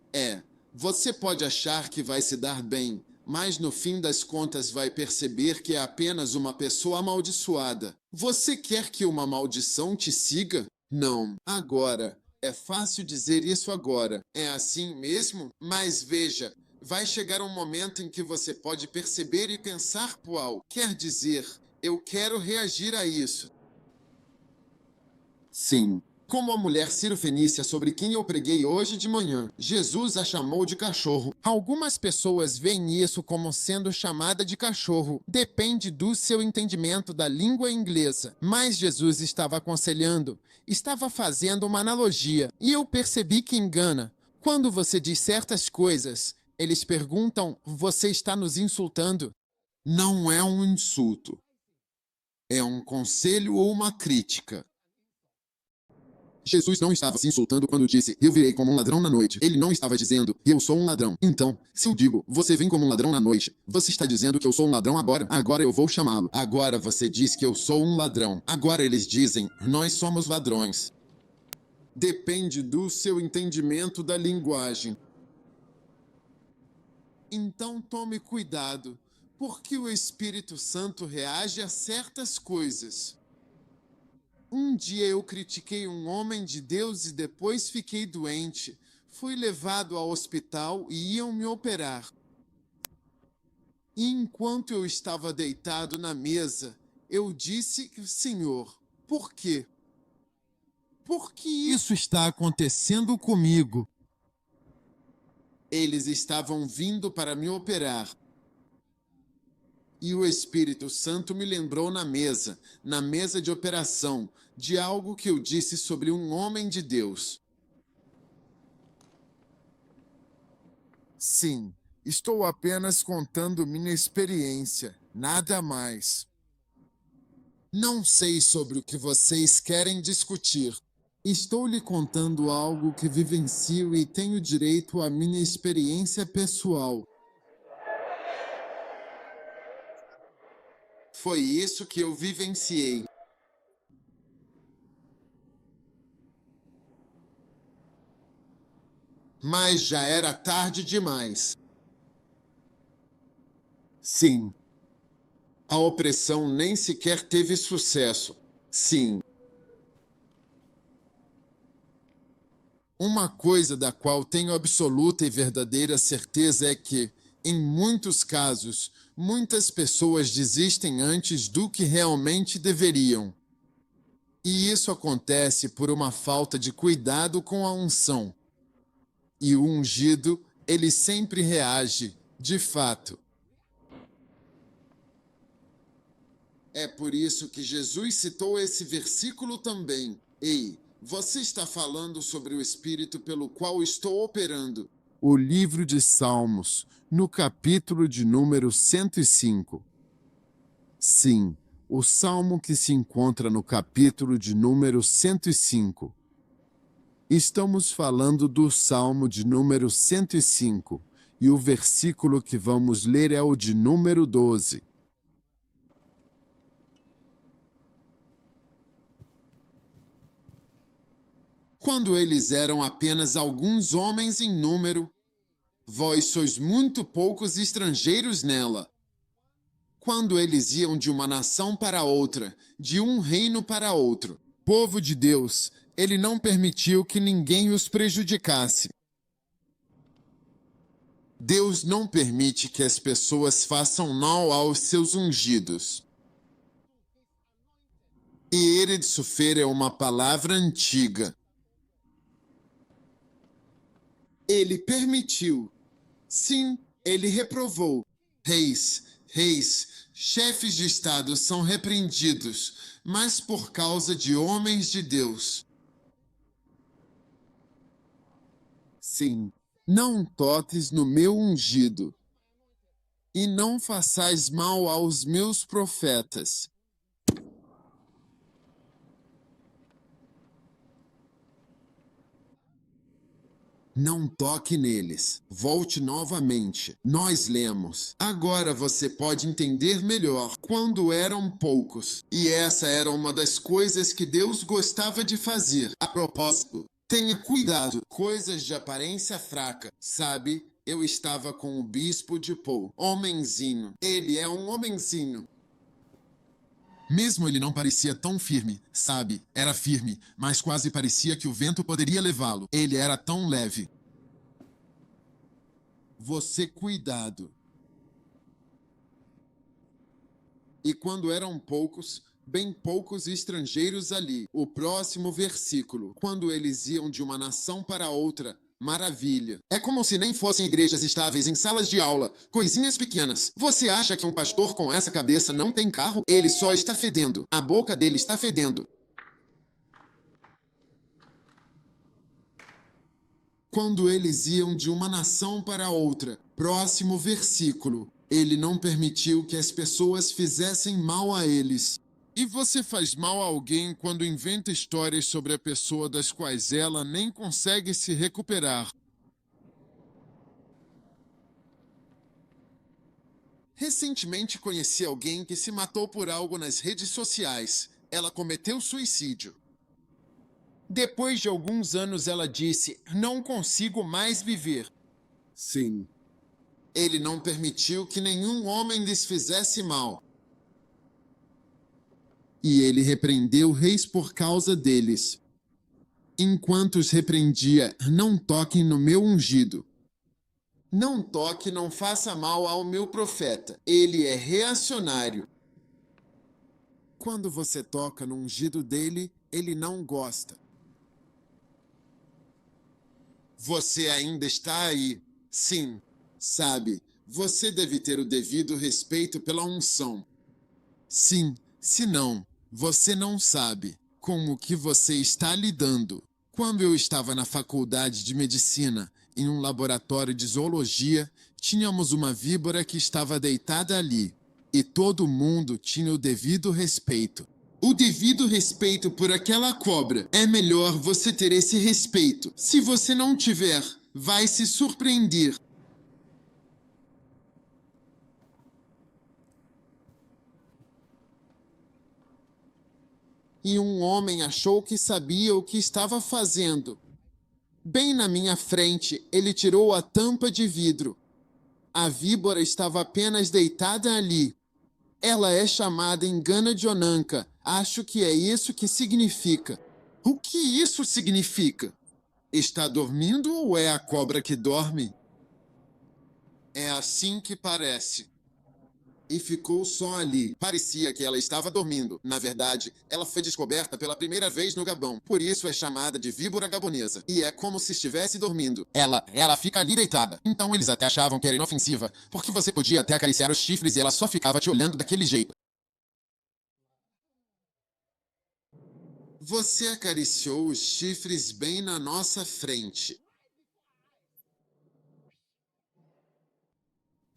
S1: Você pode achar que vai se dar bem, mas no fim das contas vai perceber que é apenas uma pessoa amaldiçoada. Você quer que uma maldição te siga? Não. Agora. É fácil dizer isso agora. É assim mesmo? Mas veja, vai chegar um momento em que você pode perceber e pensar, uau, quer dizer, eu quero reagir a isso. Sim. Como a mulher Ciro-fenícia sobre quem eu preguei hoje de manhã, Jesus a chamou de cachorro. Algumas pessoas veem isso como sendo chamada de cachorro. Depende do seu entendimento da língua inglesa. Mas Jesus estava aconselhando, estava fazendo uma analogia. E eu percebi que engana. Quando você diz certas coisas, eles perguntam, você está nos insultando? Não é um insulto. É um conselho ou uma crítica. Jesus não estava se insultando quando disse, eu virei como um ladrão na noite. Ele não estava dizendo, eu sou um ladrão. Então, se eu digo, você vem como um ladrão na noite, você está dizendo que eu sou um ladrão agora? Agora eu vou chamá-lo. Agora você diz que eu sou um ladrão. Agora eles dizem, nós somos ladrões. Depende do seu entendimento da linguagem. Então tome cuidado, porque o Espírito Santo reage a certas coisas. Um dia eu critiquei um homem de Deus e depois fiquei doente. Fui levado ao hospital e iam me operar. E enquanto eu estava deitado na mesa, eu disse, Senhor, Por quê? Por que isso está acontecendo comigo? Eles estavam vindo para me operar. E o Espírito Santo me lembrou na mesa de operação, de algo que eu disse sobre um homem de Deus. Sim, estou apenas contando minha experiência, nada mais. Não sei sobre o que vocês querem discutir. Estou lhe contando algo que vivencio e tenho direito à minha experiência pessoal. Foi isso que eu vivenciei. Mas já era tarde demais. Sim. A opressão nem sequer teve sucesso. Sim. Uma coisa da qual tenho absoluta e verdadeira certeza é que, em muitos casos, muitas pessoas desistem antes do que realmente deveriam. E isso acontece por uma falta de cuidado com a unção. E o ungido, ele sempre reage, de fato. É por isso que Jesus citou esse versículo também. Ei, você está falando sobre o Espírito pelo qual estou operando. O livro de Salmos, no capítulo de número 105. Sim, o salmo que se encontra no capítulo de número 105. Estamos falando do salmo de número 105, e o versículo que vamos ler é o de número 12. Quando eles eram apenas alguns homens em número, vós sois muito poucos estrangeiros nela. Quando eles iam de uma nação para outra, de um reino para outro, povo de Deus, ele não permitiu que ninguém os prejudicasse. Deus não permite que as pessoas façam mal aos seus ungidos. E Eretsufer é uma palavra antiga. Ele permitiu. Sim, ele reprovou. Reis, chefes de Estado são repreendidos, mas por causa de homens de Deus. Sim, não toques no meu ungido, e não façais mal aos meus profetas. Não toque neles. Volte novamente. Nós lemos. Agora você pode entender melhor. Quando eram poucos. E essa era uma das coisas que Deus gostava de fazer. A propósito, tenha cuidado. Coisas de aparência fraca. Sabe, eu estava com o bispo de Paul. Homenzinho. Ele é um homenzinho. Mesmo ele não parecia tão firme, sabe? Era firme, mas quase parecia que o vento poderia levá-lo. Ele era tão leve. Você cuidado. E quando eram poucos, bem poucos estrangeiros ali. O próximo versículo. Quando eles iam de uma nação para outra, maravilha. É como se nem fossem igrejas estáveis em salas de aula, coisinhas pequenas. Você acha que um pastor com essa cabeça não tem carro? Ele só está fedendo. A boca dele está fedendo. Quando eles iam de uma nação para outra, próximo versículo. Ele não permitiu que as pessoas fizessem mal a eles. E você faz mal a alguém quando inventa histórias sobre a pessoa das quais ela nem consegue se recuperar. Recentemente conheci alguém que se matou por algo nas redes sociais. Ela cometeu suicídio. Depois de alguns anos, ela disse: "Não consigo mais viver." Sim. Ele não permitiu que nenhum homem lhes fizesse mal. E ele repreendeu reis por causa deles. Enquanto os repreendia, não toquem no meu ungido. Não toque, não faça mal ao meu profeta. Ele é reacionário. quando você toca no ungido dele, ele não gosta. Você ainda está aí. Sim, sabe, você deve ter o devido respeito pela unção. Sim, senão, você não sabe com o que você está lidando. Quando eu estava na faculdade de medicina, em um laboratório de zoologia, tínhamos uma víbora que estava deitada ali. E todo mundo tinha o devido respeito. O devido respeito por aquela cobra. É melhor você ter esse respeito. Se você não tiver, vai se surpreender. E um homem achou que sabia o que estava fazendo. Bem na minha frente, ele tirou a tampa de vidro. A víbora estava apenas deitada ali. Ela é chamada engana de Onanka. Acho que é isso que significa. O que isso significa? Está dormindo ou é a cobra que dorme? É assim que parece. E ficou só ali. Parecia que ela estava dormindo. Na verdade, ela foi descoberta pela primeira vez no Gabão. Por isso é chamada de víbora gabonesa. E é como se estivesse dormindo. Ela fica ali deitada. Então eles até achavam que era inofensiva, porque você podia até acariciar os chifres e ela só ficava te olhando daquele jeito. Você acariciou os chifres bem na nossa frente.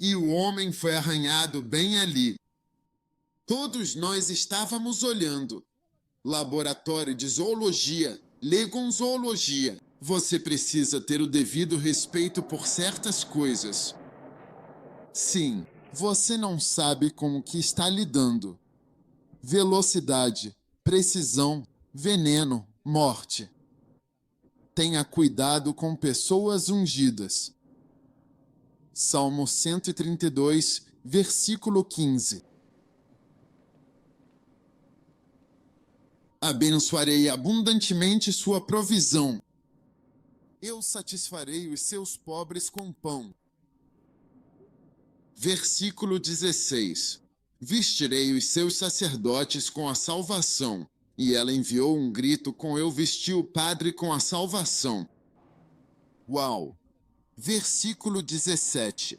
S1: E o homem foi arranhado bem ali. Todos nós estávamos olhando. Laboratório de zoologia, legonzoologia. Você precisa ter o devido respeito por certas coisas. Sim, você não sabe com o que está lidando. Velocidade, precisão, veneno, morte. Tenha cuidado com pessoas ungidas. Salmo 132, versículo 15. Abençoarei abundantemente sua provisão. Eu satisfarei os seus pobres com pão. Versículo 16. Vestirei os seus sacerdotes com a salvação. E ela enviou um grito com eu vesti o padre com a salvação. Uau! Versículo 17.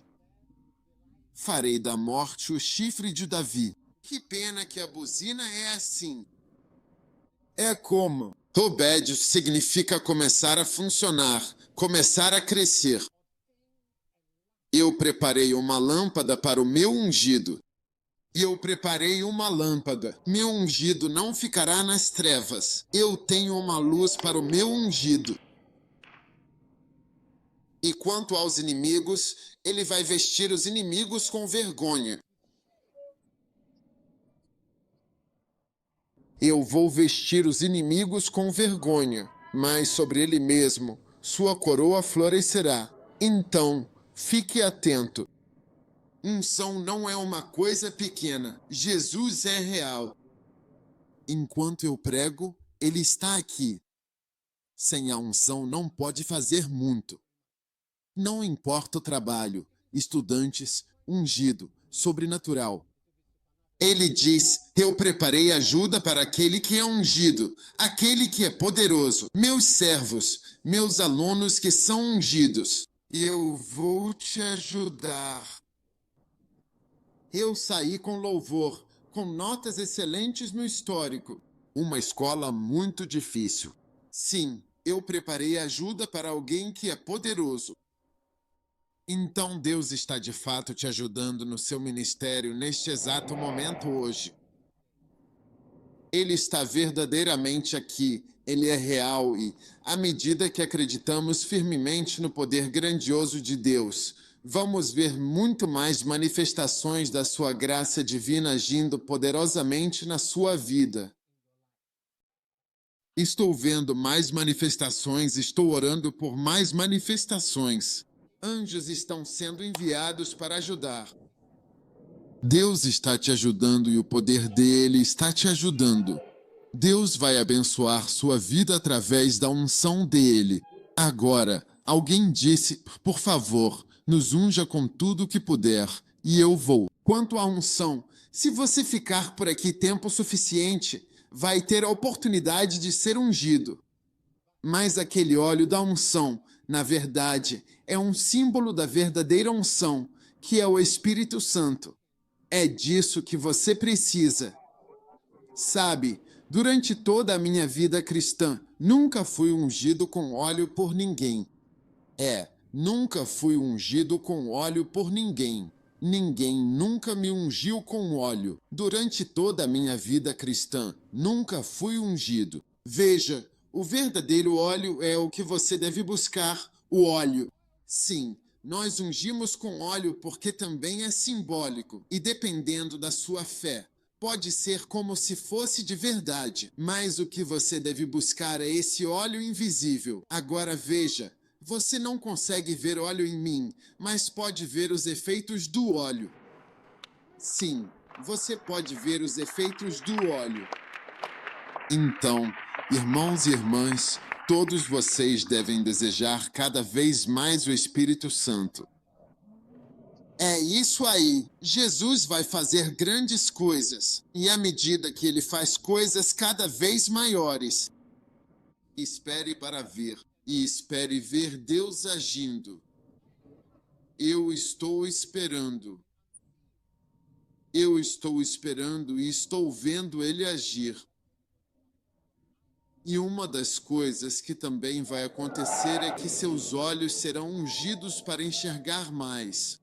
S1: Farei da morte o chifre de Davi. Que pena que a buzina é assim. É como? Tobed significa começar a funcionar, começar a crescer. Eu preparei uma lâmpada para o meu ungido. Eu preparei uma lâmpada. Meu ungido não ficará nas trevas. Eu tenho uma luz para o meu ungido. E quanto aos inimigos, ele vai vestir os inimigos com vergonha. Eu vou vestir os inimigos com vergonha, mas sobre ele mesmo sua coroa florescerá. Então, fique atento. Unção não é uma coisa pequena. Jesus é real. Enquanto eu prego, ele está aqui. Sem a unção não pode fazer muito. Não importa o trabalho, estudantes, ungido, sobrenatural. Ele diz, eu preparei ajuda para aquele que é ungido, aquele que é poderoso, meus servos, meus alunos que são ungidos. Eu vou te ajudar. Eu saí com louvor, com notas excelentes no histórico. Uma escola muito difícil. Sim, eu preparei ajuda para alguém que é poderoso. Então Deus está de fato te ajudando no seu ministério neste exato momento hoje. Ele está verdadeiramente aqui, ele é real e, à medida que acreditamos firmemente no poder grandioso de Deus, vamos ver muito mais manifestações da sua graça divina agindo poderosamente na sua vida. Estou vendo mais manifestações, estou orando por mais manifestações. Anjos estão sendo enviados para ajudar. Deus está te ajudando e o poder dele está te ajudando. Deus vai abençoar sua vida através da unção dele. Agora, alguém disse, por favor, nos unja com tudo o que puder, e eu vou. Quanto à unção, se você ficar por aqui tempo suficiente, vai ter a oportunidade de ser ungido. Mas aquele óleo da unção, na verdade, é um símbolo da verdadeira unção, que é o Espírito Santo. É disso que você precisa. Sabe, durante toda a minha vida cristã, nunca fui ungido com óleo por ninguém. Nunca fui ungido com óleo por ninguém. Ninguém nunca me ungiu com óleo. Durante toda a minha vida cristã, nunca fui ungido. Veja, o verdadeiro óleo é o que você deve buscar, o óleo. Sim, nós ungimos com óleo porque também é simbólico e dependendo da sua fé. Pode ser como se fosse de verdade, mas o que você deve buscar é esse óleo invisível. Agora veja, você não consegue ver óleo em mim, mas pode ver os efeitos do óleo. Sim, você pode ver os efeitos do óleo. Então, irmãos e irmãs, todos vocês devem desejar cada vez mais o Espírito Santo. É isso aí. Jesus vai fazer grandes coisas. E à medida que ele faz coisas cada vez maiores, espere para ver. E espere ver Deus agindo. Eu estou esperando. Eu estou esperando e estou vendo ele agir. E uma das coisas que também vai acontecer é que seus olhos serão ungidos para enxergar mais.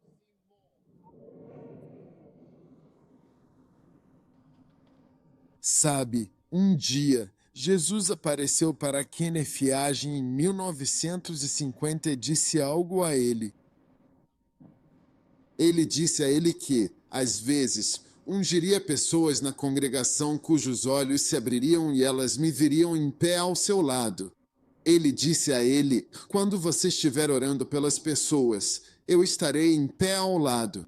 S1: Sabe, um dia, Jesus apareceu para Kenneth Hagin em 1950 e disse algo a ele. Ele disse a ele que, às vezes, ungiria pessoas na congregação cujos olhos se abririam e elas me viriam em pé ao seu lado. Ele disse a ele, quando você estiver orando pelas pessoas, eu estarei em pé ao lado.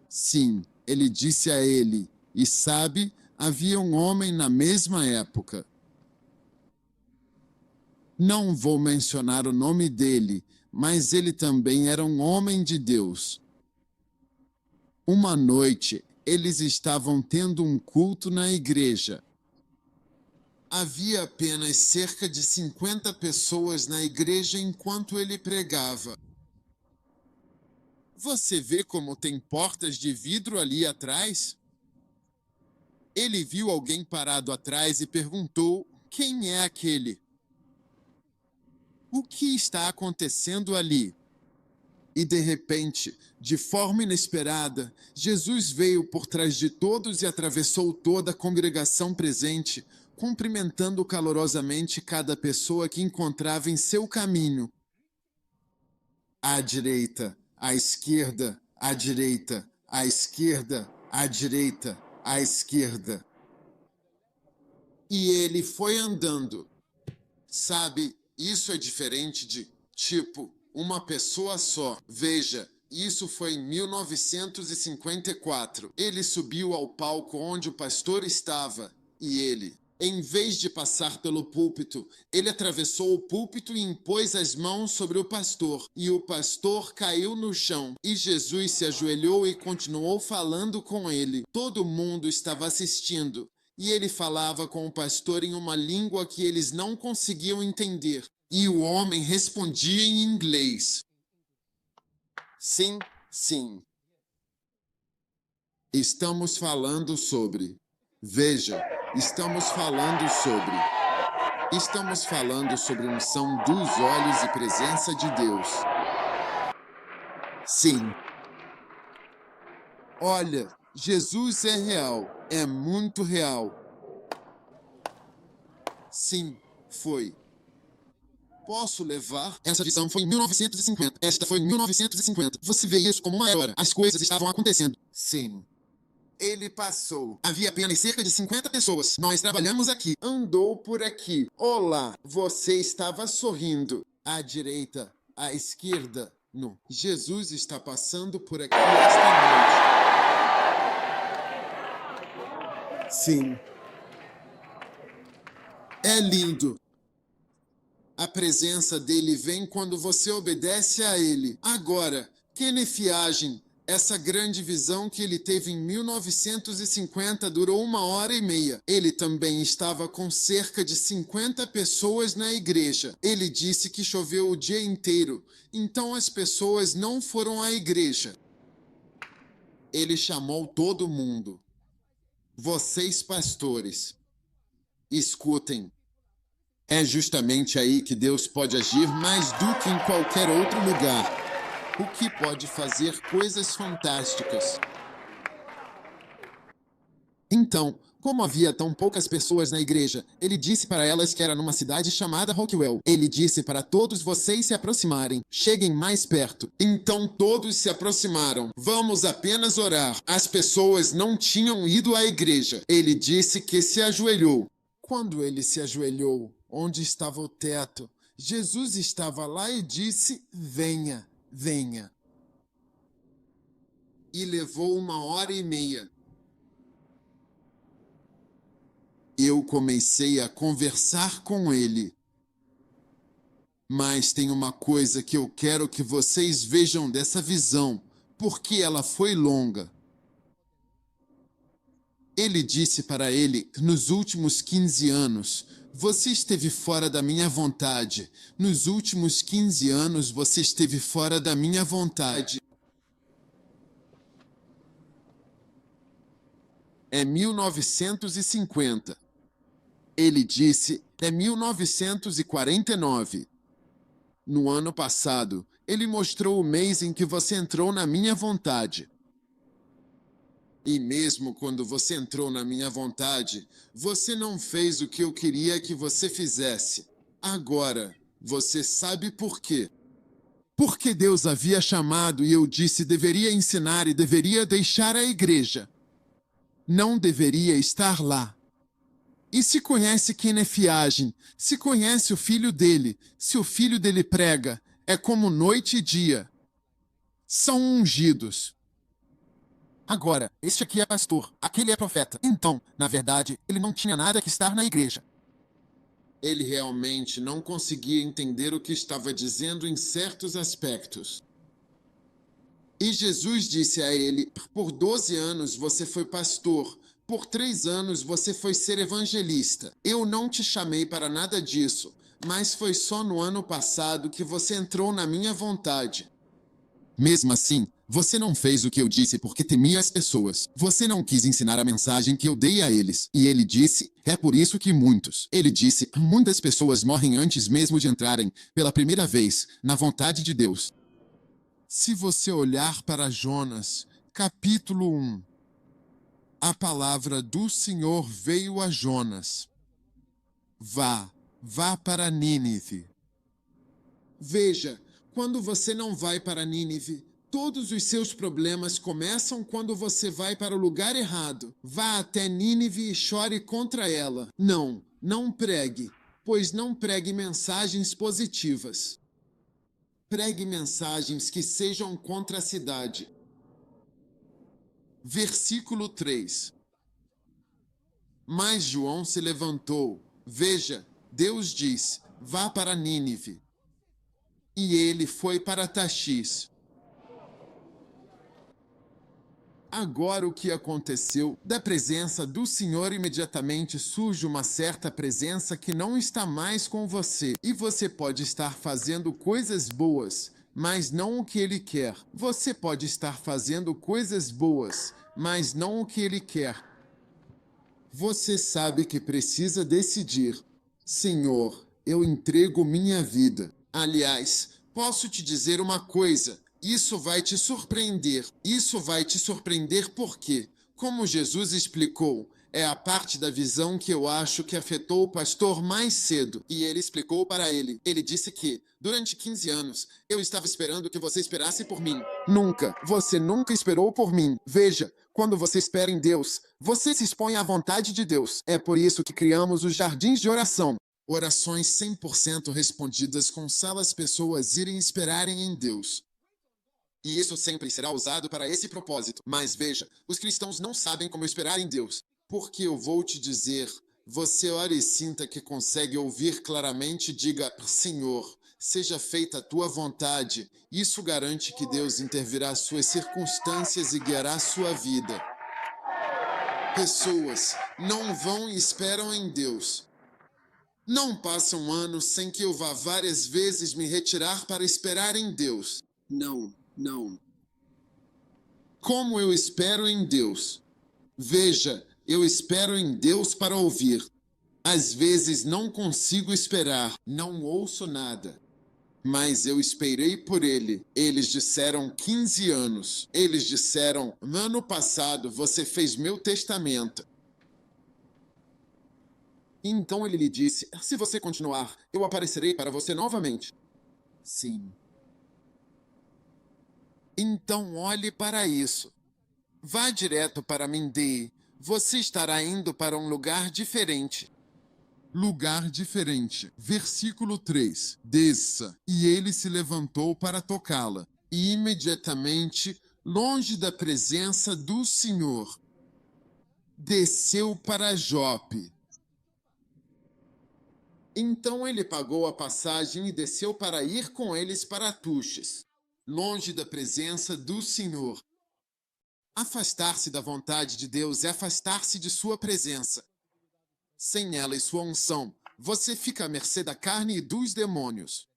S1: Sim, ele disse a ele, e sabe, havia um homem na mesma época. Não vou mencionar o nome dele, mas ele também era um homem de Deus. Uma noite, eles estavam tendo um culto na igreja. Havia apenas cerca de 50 pessoas na igreja enquanto ele pregava. Você vê como tem portas de vidro ali atrás? Ele viu alguém parado atrás e perguntou: quem é aquele? O que está acontecendo ali? E de repente, de forma inesperada, Jesus veio por trás de todos e atravessou toda a congregação presente, cumprimentando calorosamente cada pessoa que encontrava em seu caminho. À direita, à esquerda, à direita, à esquerda, à direita, à esquerda. E ele foi andando. Sabe, isso é diferente de, tipo, uma pessoa só. Veja, isso foi em 1954. Ele subiu ao palco onde o pastor estava e ele, em vez de passar pelo púlpito, ele atravessou o púlpito e impôs as mãos sobre o pastor. E o pastor caiu no chão. E Jesus se ajoelhou e continuou falando com ele. Todo mundo estava assistindo. E ele falava com o pastor em uma língua que eles não conseguiam entender. E o homem respondia em inglês. Sim, sim. Estamos falando sobre. Veja, estamos falando sobre. Estamos falando sobre unção dos olhos e presença de Deus. Sim. Olha, Jesus é real, é muito real. Sim, foi. Posso levar? Essa visão foi em 1950. Esta foi em 1950. Você vê isso como uma era. As coisas estavam acontecendo. Sim. Ele passou. Havia apenas cerca de 50 pessoas. Nós trabalhamos aqui. Andou por aqui. Olá, você estava sorrindo. À direita, à esquerda. Não. Jesus está passando por aqui esta noite. Sim. É lindo. A presença dele vem quando você obedece a ele. Agora, Kenneth Hagin, Essa grande visão que ele teve em 1950 durou 1 hora e meia. Ele também estava com cerca de 50 pessoas na igreja. Ele disse que choveu o dia inteiro, então as pessoas não foram à igreja. Ele chamou todo mundo. Vocês, pastores, escutem. É justamente aí que Deus pode agir mais do que em qualquer outro lugar. O que pode fazer coisas fantásticas. Então, como havia tão poucas pessoas na igreja, ele disse para elas que era numa cidade chamada Rockwell. Ele disse para todos vocês se aproximarem. Cheguem mais perto. Então todos se aproximaram. Vamos apenas orar. As pessoas não tinham ido à igreja. Ele disse que se ajoelhou. Quando ele se ajoelhou, onde estava o teto, Jesus estava lá e disse: venha. Venha. E levou 1 hora e meia. Eu comecei a conversar com ele. Mas tem uma coisa que eu quero que vocês vejam dessa visão, porque ela foi longa. Ele disse para ele, nos últimos 15 anos, você esteve fora da minha vontade. Nos últimos 15 anos, você esteve fora da minha vontade. É 1950. Ele disse, é 1949. No ano passado, ele mostrou o mês em que você entrou na minha vontade. E mesmo quando você entrou na minha vontade, você não fez o que eu queria que você fizesse. Agora, você sabe por quê? Porque Deus havia chamado e eu disse deveria ensinar e deveria deixar a igreja. Não deveria estar lá. E se conhece quem é fiagem, se conhece o filho dele, se o filho dele prega, é como noite e dia. São ungidos. Agora, este aqui é pastor, aquele é profeta. Então, na verdade, ele não tinha nada que estar na igreja. Ele realmente não conseguia entender o que estava dizendo em certos aspectos. E Jesus disse a ele, por 12 anos você foi pastor, por 3 anos você foi ser evangelista. Eu não te chamei para nada disso, mas foi só no ano passado que você entrou na minha vontade. Mesmo assim, você não fez o que eu disse porque temia as pessoas. Você não quis ensinar a mensagem que eu dei a eles. E ele disse, é por isso que ele disse, muitas pessoas morrem antes mesmo de entrarem, pela primeira vez, na vontade de Deus. Se você olhar para Jonas, capítulo 1, a palavra do Senhor veio a Jonas. Vá para Nínive. Veja, quando você não vai para Nínive, todos os seus problemas começam quando você vai para o lugar errado. Vá até Nínive e chore contra ela. Não pregue, pois não pregue mensagens positivas. Pregue mensagens que sejam contra a cidade. Versículo 3. Mas João se levantou. Veja, Deus diz, vá para Nínive. E ele foi para Taxis. Agora o que aconteceu? Da presença do Senhor imediatamente surge uma certa presença que não está mais com você. E você pode estar fazendo coisas boas, mas não o que ele quer. Você pode estar fazendo coisas boas, mas não o que ele quer. Você sabe que precisa decidir. Senhor, eu entrego minha vida. Aliás, posso te dizer uma coisa. Isso vai te surpreender. Isso vai te surpreender porque, como Jesus explicou, é a parte da visão que eu acho que afetou o pastor mais cedo. E ele explicou para ele. Ele disse que, durante 15 anos, eu estava esperando que você esperasse por mim. Você nunca esperou por mim. Veja, quando você espera em Deus, você se expõe à vontade de Deus. É por isso que criamos os jardins de oração. Orações 100% respondidas com salas pessoas irem esperarem em Deus. E isso sempre será usado para esse propósito. Mas veja, os cristãos não sabem como esperar em Deus. Porque eu vou te dizer, você ore e sinta que consegue ouvir claramente e diga, Senhor, seja feita a tua vontade. Isso garante que Deus intervirá às suas circunstâncias e guiará a sua vida. Pessoas não vão e esperam em Deus. Não passa um ano sem que eu vá várias vezes me retirar para esperar em Deus. Não. Como eu espero em Deus? Veja, eu espero em Deus para ouvir. Às vezes não consigo esperar, não ouço nada. Mas eu esperei por ele. Eles disseram 15 anos. Eles disseram, no ano passado você fez meu testamento. Então ele lhe disse, se você continuar, eu aparecerei para você novamente. Sim. Então olhe para isso. Vá direto para Mindy. Você estará indo para um lugar diferente. Lugar diferente. Versículo 3. Desça. E ele se levantou para tocá-la. E imediatamente, longe da presença do Senhor, desceu para Jope. Então ele pagou a passagem e desceu para ir com eles para Tuches, longe da presença do Senhor. Afastar-se da vontade de Deus é afastar-se de sua presença. Sem ela e sua unção, você fica à mercê da carne e dos demônios.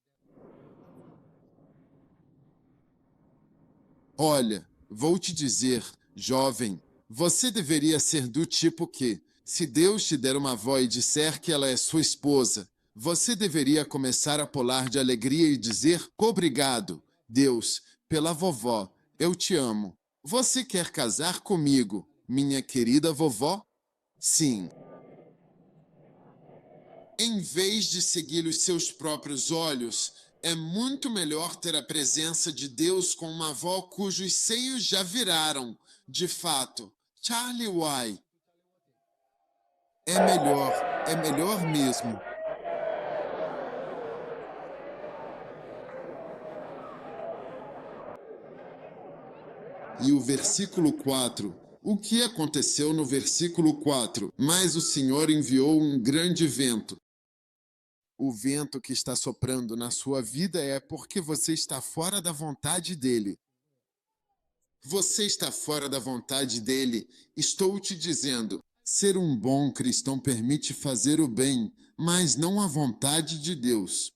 S1: Olha, vou te dizer, jovem, você deveria ser do tipo que, se Deus te der uma avó e disser que ela é sua esposa, você deveria começar a pular de alegria e dizer, obrigado, Deus, pela vovó, eu te amo. Você quer casar comigo, minha querida vovó? Sim. Em vez de seguir os seus próprios olhos, é muito melhor ter a presença de Deus com uma avó cujos seios já viraram, de fato. Charlie Y. É melhor mesmo. E o versículo 4. O que aconteceu no versículo 4? Mas o Senhor enviou um grande vento. O vento que está soprando na sua vida é porque você está fora da vontade dele. Você está fora da vontade dele. Estou te dizendo, ser um bom cristão permite fazer o bem, mas não a vontade de Deus.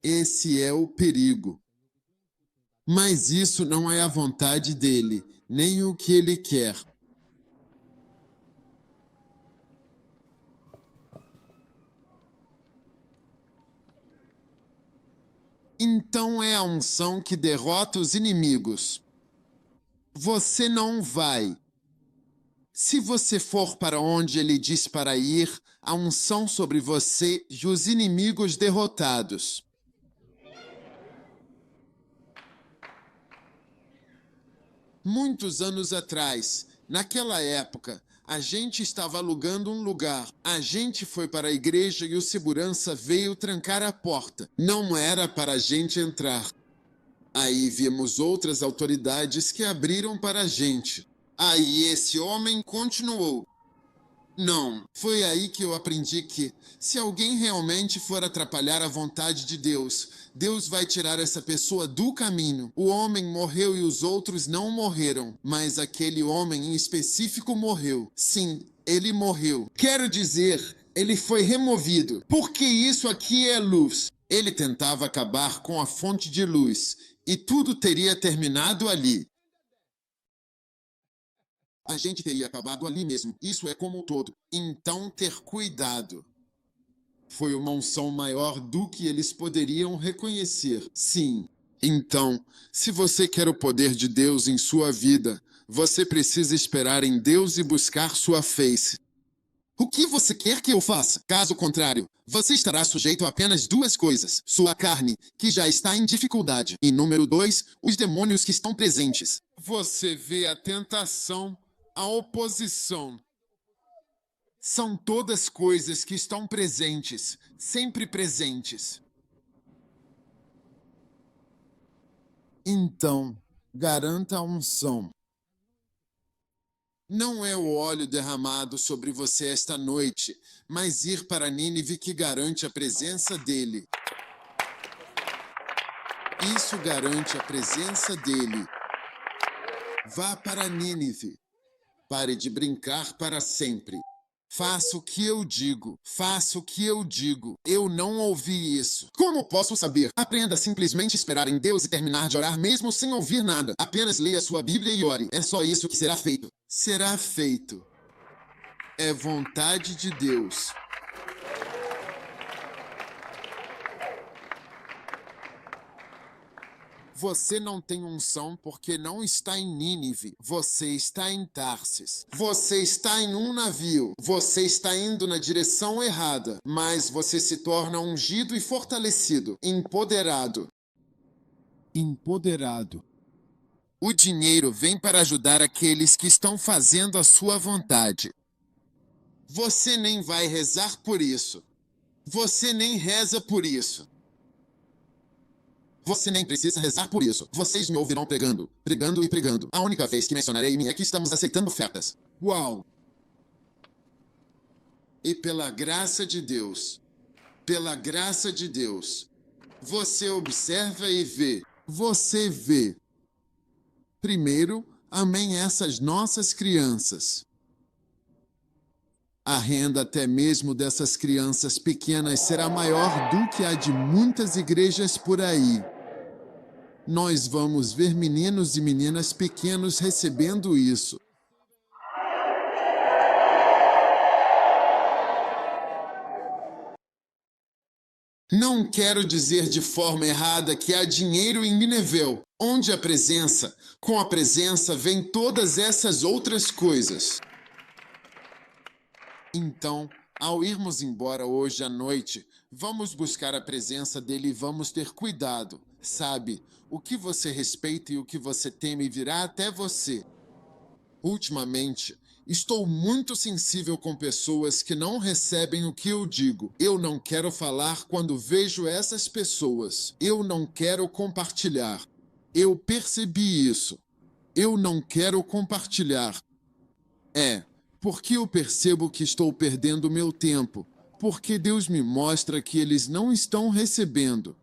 S1: Esse é o perigo. Mas isso não é a vontade dele, nem o que ele quer. Então é a unção que derrota os inimigos. Você não vai. Se você for para onde ele diz para ir, a unção sobre você e os inimigos derrotados. Muitos anos atrás, naquela época, a gente estava alugando um lugar. A gente foi para a igreja e o segurança veio trancar a porta. Não era para a gente entrar. Aí vimos outras autoridades que abriram para a gente. Aí esse homem continuou. Não, foi aí que eu aprendi que, se alguém realmente for atrapalhar a vontade de Deus, Deus vai tirar essa pessoa do caminho. O homem morreu e os outros não morreram, mas aquele homem em específico morreu. Sim, ele morreu. Quero dizer, ele foi removido. Porque isso aqui é luz. Ele tentava acabar com a fonte de luz, e tudo teria terminado ali. A gente teria acabado ali mesmo. Isso é como um todo. Então, ter cuidado. Foi uma unção maior do que eles poderiam reconhecer. Sim. Então, se você quer o poder de Deus em sua vida, você precisa esperar em Deus e buscar sua face. O que você quer que eu faça? Caso contrário, você estará sujeito a apenas duas coisas. Sua carne, que já está em dificuldade. E número 2, os demônios que estão presentes. Você vê a tentação, a oposição. São todas coisas que estão presentes, sempre presentes. Então, garanta a unção. Não é o óleo derramado sobre você esta noite, mas ir para Nínive que garante a presença dele. Isso garante a presença dele. Vá para Nínive. Pare de brincar para sempre. Faça o que eu digo. Faça o que eu digo. Eu não ouvi isso. Como posso saber? Aprenda a simplesmente esperar em Deus e terminar de orar mesmo sem ouvir nada. Apenas leia sua Bíblia e ore. É só isso que será feito. Será feito. É vontade de Deus. Você não tem unção porque não está em Nínive. Você está em Tarsis. Você está em um navio. Você está indo na direção errada. Mas você se torna ungido e fortalecido. Empoderado. Empoderado. O dinheiro vem para ajudar aqueles que estão fazendo a sua vontade. Você nem vai rezar por isso. Você nem reza por isso. Você nem precisa rezar por isso. Vocês me ouvirão pregando, pregando e pregando. A única vez que mencionarei é que estamos aceitando ofertas. Uau! E pela graça de Deus, você observa e vê. Você vê. Primeiro, amém essas nossas crianças. A renda até mesmo dessas crianças pequenas será maior do que a de muitas igrejas por aí. Nós vamos ver meninos e meninas pequenos recebendo isso. Não quero dizer de forma errada que há dinheiro em Nínive, onde com a presença vem todas essas outras coisas. Então, ao irmos embora hoje à noite, vamos buscar a presença dele e vamos ter cuidado. Sabe, o que você respeita e o que você teme virá até você. Ultimamente, estou muito sensível com pessoas que não recebem o que eu digo. Eu não quero falar quando vejo essas pessoas. Eu não quero compartilhar. Eu percebi isso. Eu não quero compartilhar. Porque eu percebo que estou perdendo meu tempo. Porque Deus me mostra que eles não estão recebendo.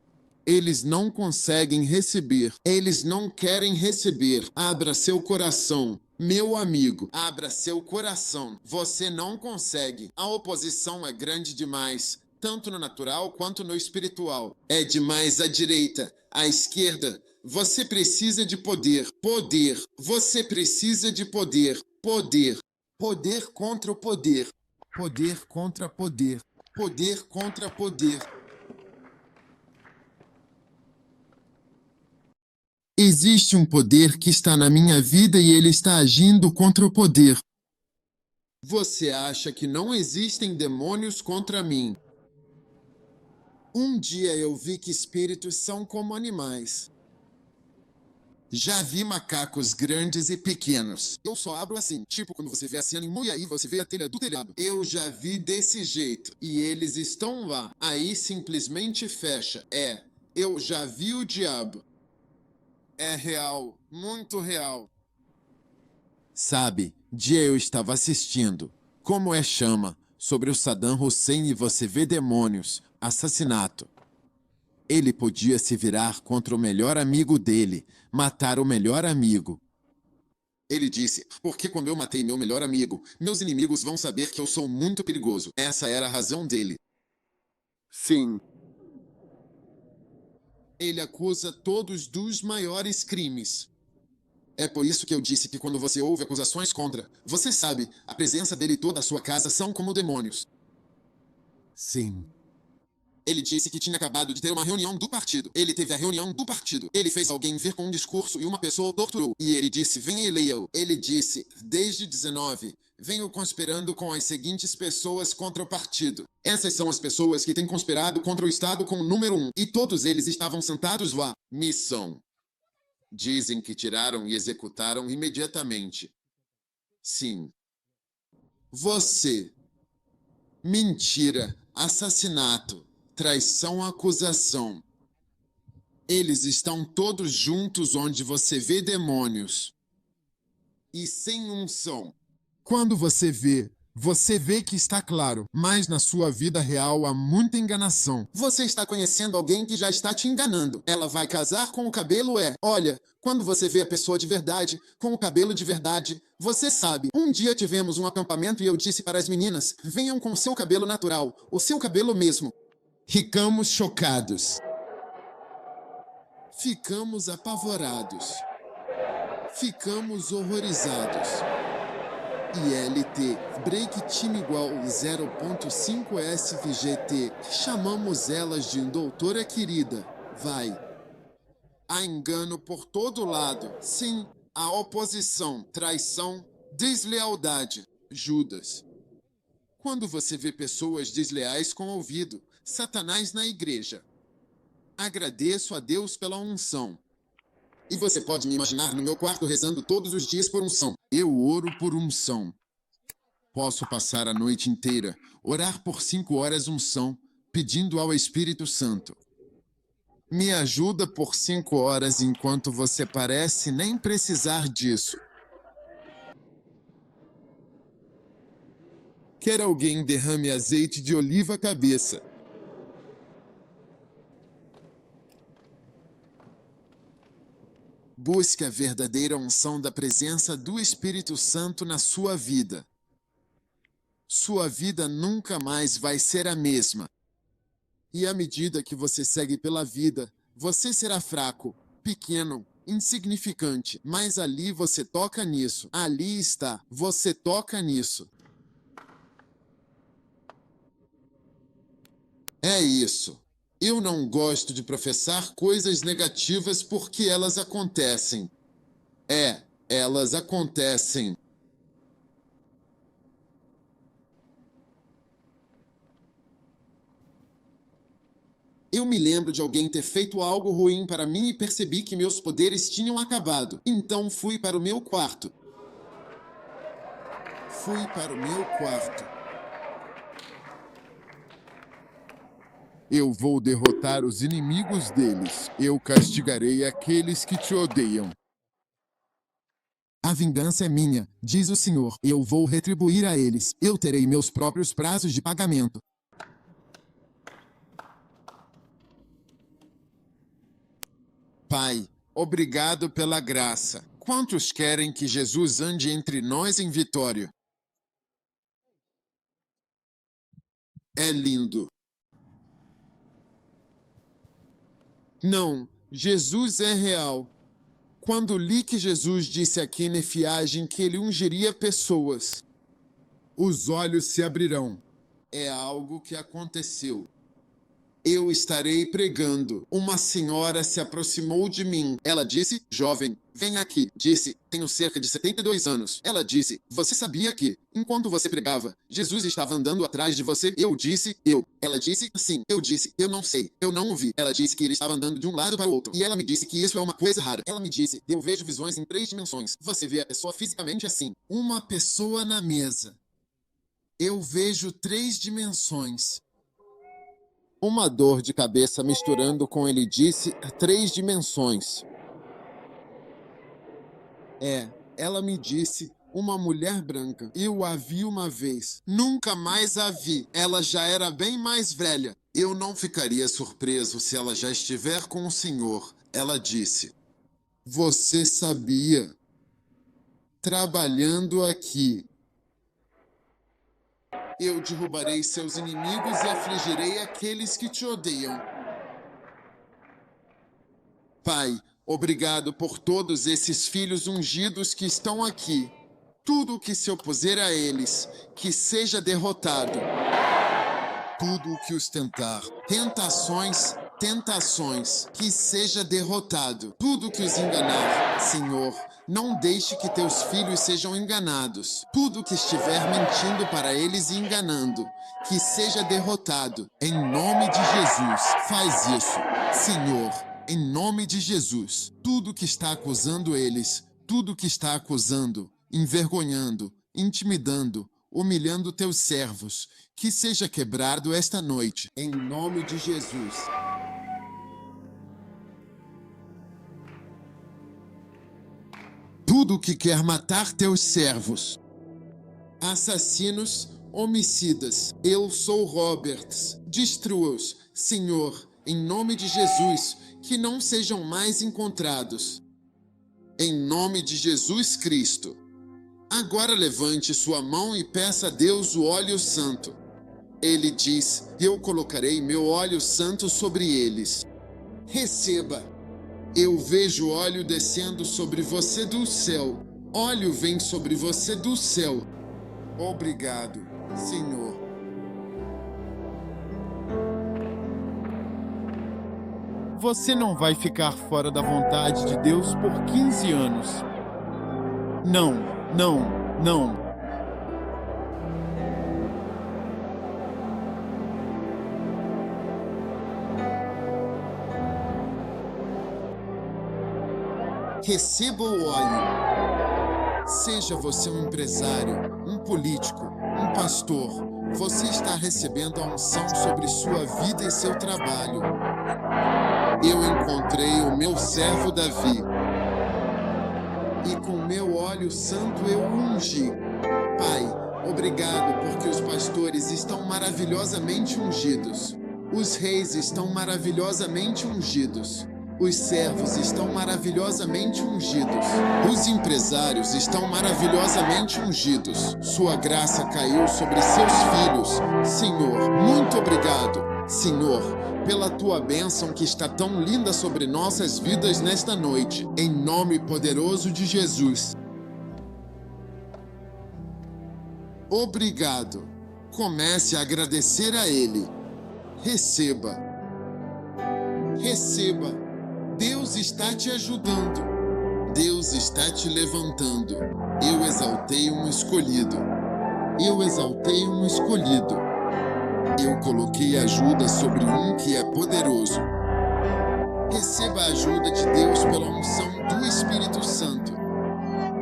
S1: Eles não conseguem receber. Eles não querem receber. Abra seu coração. Meu amigo, abra seu coração. Você não consegue. A oposição é grande demais, tanto no natural quanto no espiritual. É demais à direita, à esquerda. Você precisa de poder. Poder. Você precisa de poder. Poder. Poder contra o poder. Poder contra poder. Poder contra poder. Existe um poder que está na minha vida e ele está agindo contra o poder. Você acha que não existem demônios contra mim? Um dia eu vi que espíritos são como animais. Já vi macacos grandes e pequenos. Eu só abro assim, tipo quando você vê assim animal e aí você vê a telha do telhado. Eu já vi desse jeito. E eles estão lá. Aí simplesmente fecha. Eu já vi o diabo. É real, muito real. Sabe, dia eu estava assistindo, como é chama, sobre o Saddam Hussein e você vê demônios, assassinato. Ele podia se virar contra o melhor amigo dele, matar o melhor amigo. Ele disse, porque quando eu matei meu melhor amigo, meus inimigos vão saber que eu sou muito perigoso. Essa era a razão dele. Sim. Ele acusa todos dos maiores crimes. É por isso que eu disse que quando você ouve acusações contra, você sabe, a presença dele e toda a sua casa são como demônios. Sim. Ele disse que tinha acabado de ter uma reunião do partido. Ele teve a reunião do partido. Ele fez alguém vir com um discurso e uma pessoa o torturou. E ele disse, venha e leia-o. Ele disse, desde 19, venho conspirando com as seguintes pessoas contra o partido. Essas são as pessoas que têm conspirado contra o Estado com o número 1. E todos eles estavam sentados lá. Missão. Dizem que tiraram e executaram imediatamente. Sim. Você. Mentira, assassinato, traição, acusação. Eles estão todos juntos onde você vê demônios. E sem unção. Quando você vê, Você vê que está claro, mas na sua vida real há muita enganação. Você está conhecendo alguém que já está te enganando. Ela vai casar com o cabelo Olha, quando você vê a pessoa de verdade, com o cabelo de verdade, você sabe. Um dia tivemos um acampamento e eu disse para as meninas, venham com o seu cabelo natural, o seu cabelo mesmo. Ficamos chocados. Ficamos apavorados. Ficamos horrorizados. ILT, break time igual 0.5 SVGT. Chamamos elas de doutora querida. Vai. Há engano por todo lado. Sim, há oposição, traição, deslealdade. Judas. Quando você vê pessoas desleais com ouvido, Satanás na igreja. Agradeço a Deus pela unção. E você pode me imaginar no meu quarto rezando todos os dias por unção. Eu oro por unção. Posso passar a noite inteira, orar por 5 horas unção, pedindo ao Espírito Santo. Me ajuda por 5 horas enquanto você parece nem precisar disso. Quer alguém derrame azeite de oliva à cabeça. Busque a verdadeira unção da presença do Espírito Santo na sua vida. Sua vida nunca mais vai ser a mesma. E à medida que você segue pela vida, você será fraco, pequeno, insignificante. Mas ali você toca nisso. Ali está. Você toca nisso. É isso. Eu não gosto de professar coisas negativas porque elas acontecem. Elas acontecem. Eu me lembro de alguém ter feito algo ruim para mim e percebi que meus poderes tinham acabado. Então fui para o meu quarto. Eu vou derrotar os inimigos deles. Eu castigarei aqueles que te odeiam. A vingança é minha, diz o Senhor. Eu vou retribuir a eles. Eu terei meus próprios prazos de pagamento. Pai, obrigado pela graça. Quantos querem que Jesus ande entre nós em vitória? É lindo. Não, Jesus é real. Quando li que Jesus disse aqui na viagem que ele ungiria pessoas, os olhos se abrirão. É algo que aconteceu. Eu estarei pregando. Uma senhora se aproximou de mim. Ela disse, jovem, vem aqui. Disse, tenho cerca de 72 anos. Ela disse, você sabia que, enquanto você pregava, Jesus estava andando atrás de você? Eu disse, eu. Ela disse, sim. Eu disse, eu não sei. Eu não o vi. Ela disse que ele estava andando de um lado para o outro. E ela me disse que isso é uma coisa rara. Ela me disse, eu vejo visões em 3 dimensões. Você vê a pessoa fisicamente assim. Uma pessoa na mesa. Eu vejo 3 dimensões. Uma dor de cabeça misturando com ele disse 3 dimensões. Ela me disse, uma mulher branca. Eu a vi uma vez. Nunca mais a vi. Ela já era bem mais velha. Eu não ficaria surpreso se ela já estiver com o Senhor. Ela disse, você sabia? Trabalhando aqui. Eu derrubarei seus inimigos e afligirei aqueles que te odeiam. Pai, obrigado por todos esses filhos ungidos que estão aqui. Tudo o que se opuser a eles, que seja derrotado. Tudo o que os tentar, tentações, que seja derrotado. Tudo o que os enganar, Senhor, não deixe que teus filhos sejam enganados. Tudo o que estiver mentindo para eles e enganando, que seja derrotado. Em nome de Jesus, faz isso, Senhor. Em nome de Jesus, tudo que está acusando eles, tudo que está acusando, envergonhando, intimidando, humilhando teus servos, que seja quebrado esta noite, em nome de Jesus. Tudo que quer matar teus servos, assassinos, homicidas. Eu sou Roberts. Destrua-os, Senhor, em nome de Jesus, que não sejam mais encontrados. Em nome de Jesus Cristo. Agora levante sua mão e peça a Deus o óleo santo. Ele diz: eu colocarei meu óleo santo sobre eles. Receba. Eu vejo óleo descendo sobre você do céu. Óleo vem sobre você do céu. Obrigado, Senhor. Você não vai ficar fora da vontade de Deus por 15 anos. Não, não, não. Receba o óleo. Seja você um empresário, um político, um pastor, você está recebendo a unção sobre sua vida e seu trabalho. Eu encontrei o meu servo Davi, e com meu óleo santo eu o ungi. Pai, obrigado porque os pastores estão maravilhosamente ungidos. Os reis estão maravilhosamente ungidos. Os servos estão maravilhosamente ungidos. Os empresários estão maravilhosamente ungidos. Sua graça caiu sobre seus filhos. Senhor, muito obrigado, Senhor, pela tua bênção que está tão linda sobre nossas vidas nesta noite. Em nome poderoso de Jesus. Obrigado. Comece a agradecer a Ele. Receba. Receba. Deus está te ajudando. Deus está te levantando. Eu exaltei um escolhido. Eu exaltei um escolhido. Eu coloquei ajuda sobre um que é poderoso. Receba a ajuda de Deus pela unção do Espírito Santo.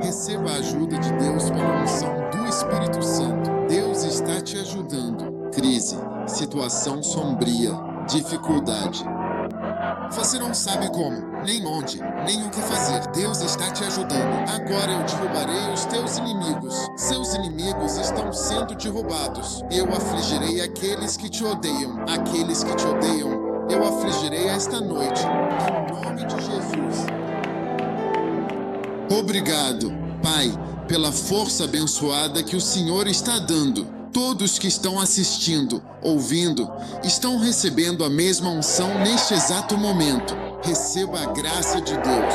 S1: Receba a ajuda de Deus pela unção do Espírito Santo. Deus está te ajudando. Crise, situação sombria, dificuldade. Você não sabe como, nem onde, nem o que fazer. Deus está te ajudando. Agora eu derrubarei os teus inimigos. Seus inimigos estão sendo derrubados. Eu afligirei aqueles que te odeiam. Aqueles que te odeiam, eu afligirei esta noite. Em nome de Jesus. Obrigado, Pai, pela força abençoada que o Senhor está dando. Todos que estão assistindo, ouvindo, estão recebendo a mesma unção neste exato momento. Receba a graça de Deus.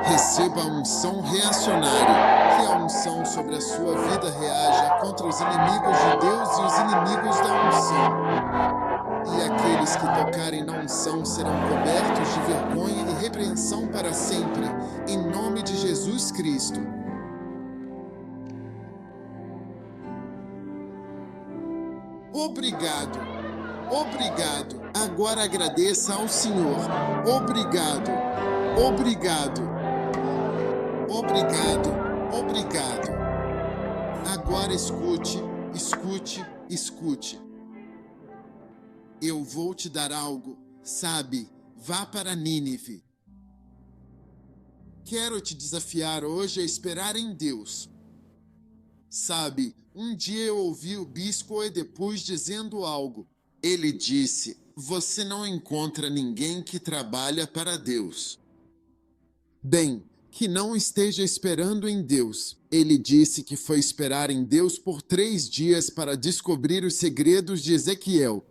S1: Receba a unção reacionária, que a unção sobre a sua vida reaja contra os inimigos de Deus e os inimigos da unção. E aqueles que tocarem na unção serão cobertos de vergonha e repreensão para sempre, em nome de Jesus Cristo. Obrigado, obrigado. Agora agradeça ao Senhor. Obrigado, obrigado, obrigado, obrigado. Agora escute, escute, escute. Eu vou te dar algo, sabe? Vá para Nínive. Quero te desafiar hoje a esperar em Deus. Sabe, um dia eu ouvi o bispo Oedipus dizendo algo. Ele disse: você não encontra ninguém que trabalha para Deus. Bem, que não esteja esperando em Deus. Ele disse que foi esperar em Deus por 3 dias para descobrir os segredos de Ezequiel.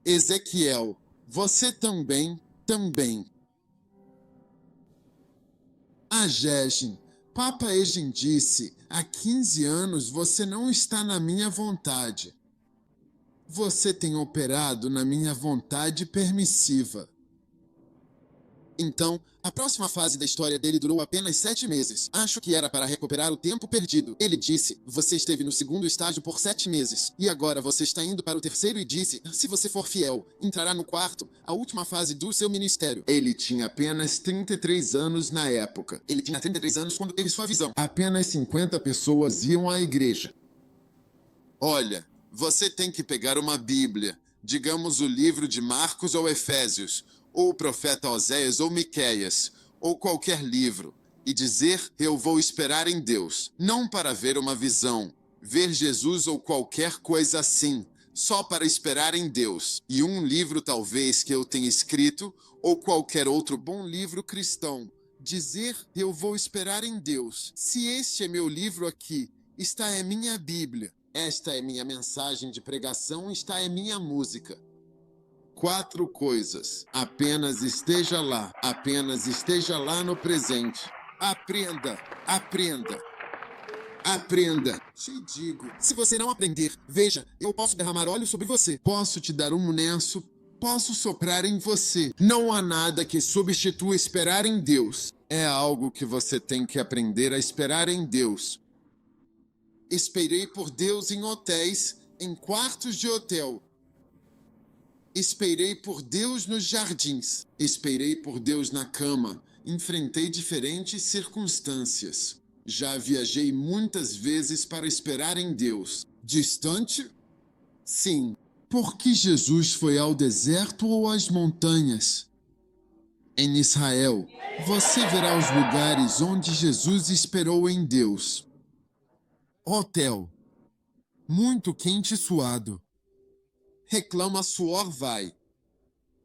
S1: Ezequiel, você também. Agegem, Papa Egem disse, há 15 anos você não está na minha vontade. Você tem operado na minha vontade permissiva. Então, a próxima fase da história dele durou apenas 7 meses. Acho que era para recuperar o tempo perdido. Ele disse, você esteve no 2º estágio por 7 meses. E agora você está indo para o 3º e disse, se você for fiel, entrará no 4º, a última fase do seu ministério. Ele tinha apenas 33 anos na época. Ele tinha 33 anos quando teve sua visão. Apenas 50 pessoas iam à igreja. Olha, você tem que pegar uma Bíblia, digamos o livro de Marcos ou Efésios, ou o profeta Oséias ou Miqueias, ou qualquer livro, e dizer: eu vou esperar em Deus, não para ver uma visão, ver Jesus ou qualquer coisa assim, só para esperar em Deus. E um livro talvez que eu tenha escrito, ou qualquer outro bom livro cristão. Dizer: eu vou esperar em Deus. Se este é meu livro aqui, esta é minha Bíblia, esta é minha mensagem de pregação, esta é minha música. 4 coisas. Apenas esteja lá no presente. Aprenda, aprenda. Aprenda. Te digo, se você não aprender, veja, eu posso derramar óleo sobre você. Posso te dar um lenço, posso soprar em você. Não há nada que substitua esperar em Deus. É algo que você tem que aprender a esperar em Deus. Esperei por Deus em hotéis, em quartos de hotel. Esperei por Deus nos jardins. Esperei por Deus na cama. Enfrentei diferentes circunstâncias. Já viajei muitas vezes para esperar em Deus. Distante? Sim. Por que Jesus foi ao deserto ou às montanhas? Em Israel, você verá os lugares onde Jesus esperou em Deus. Hotel. Muito quente e suado. Reclama, suor vai.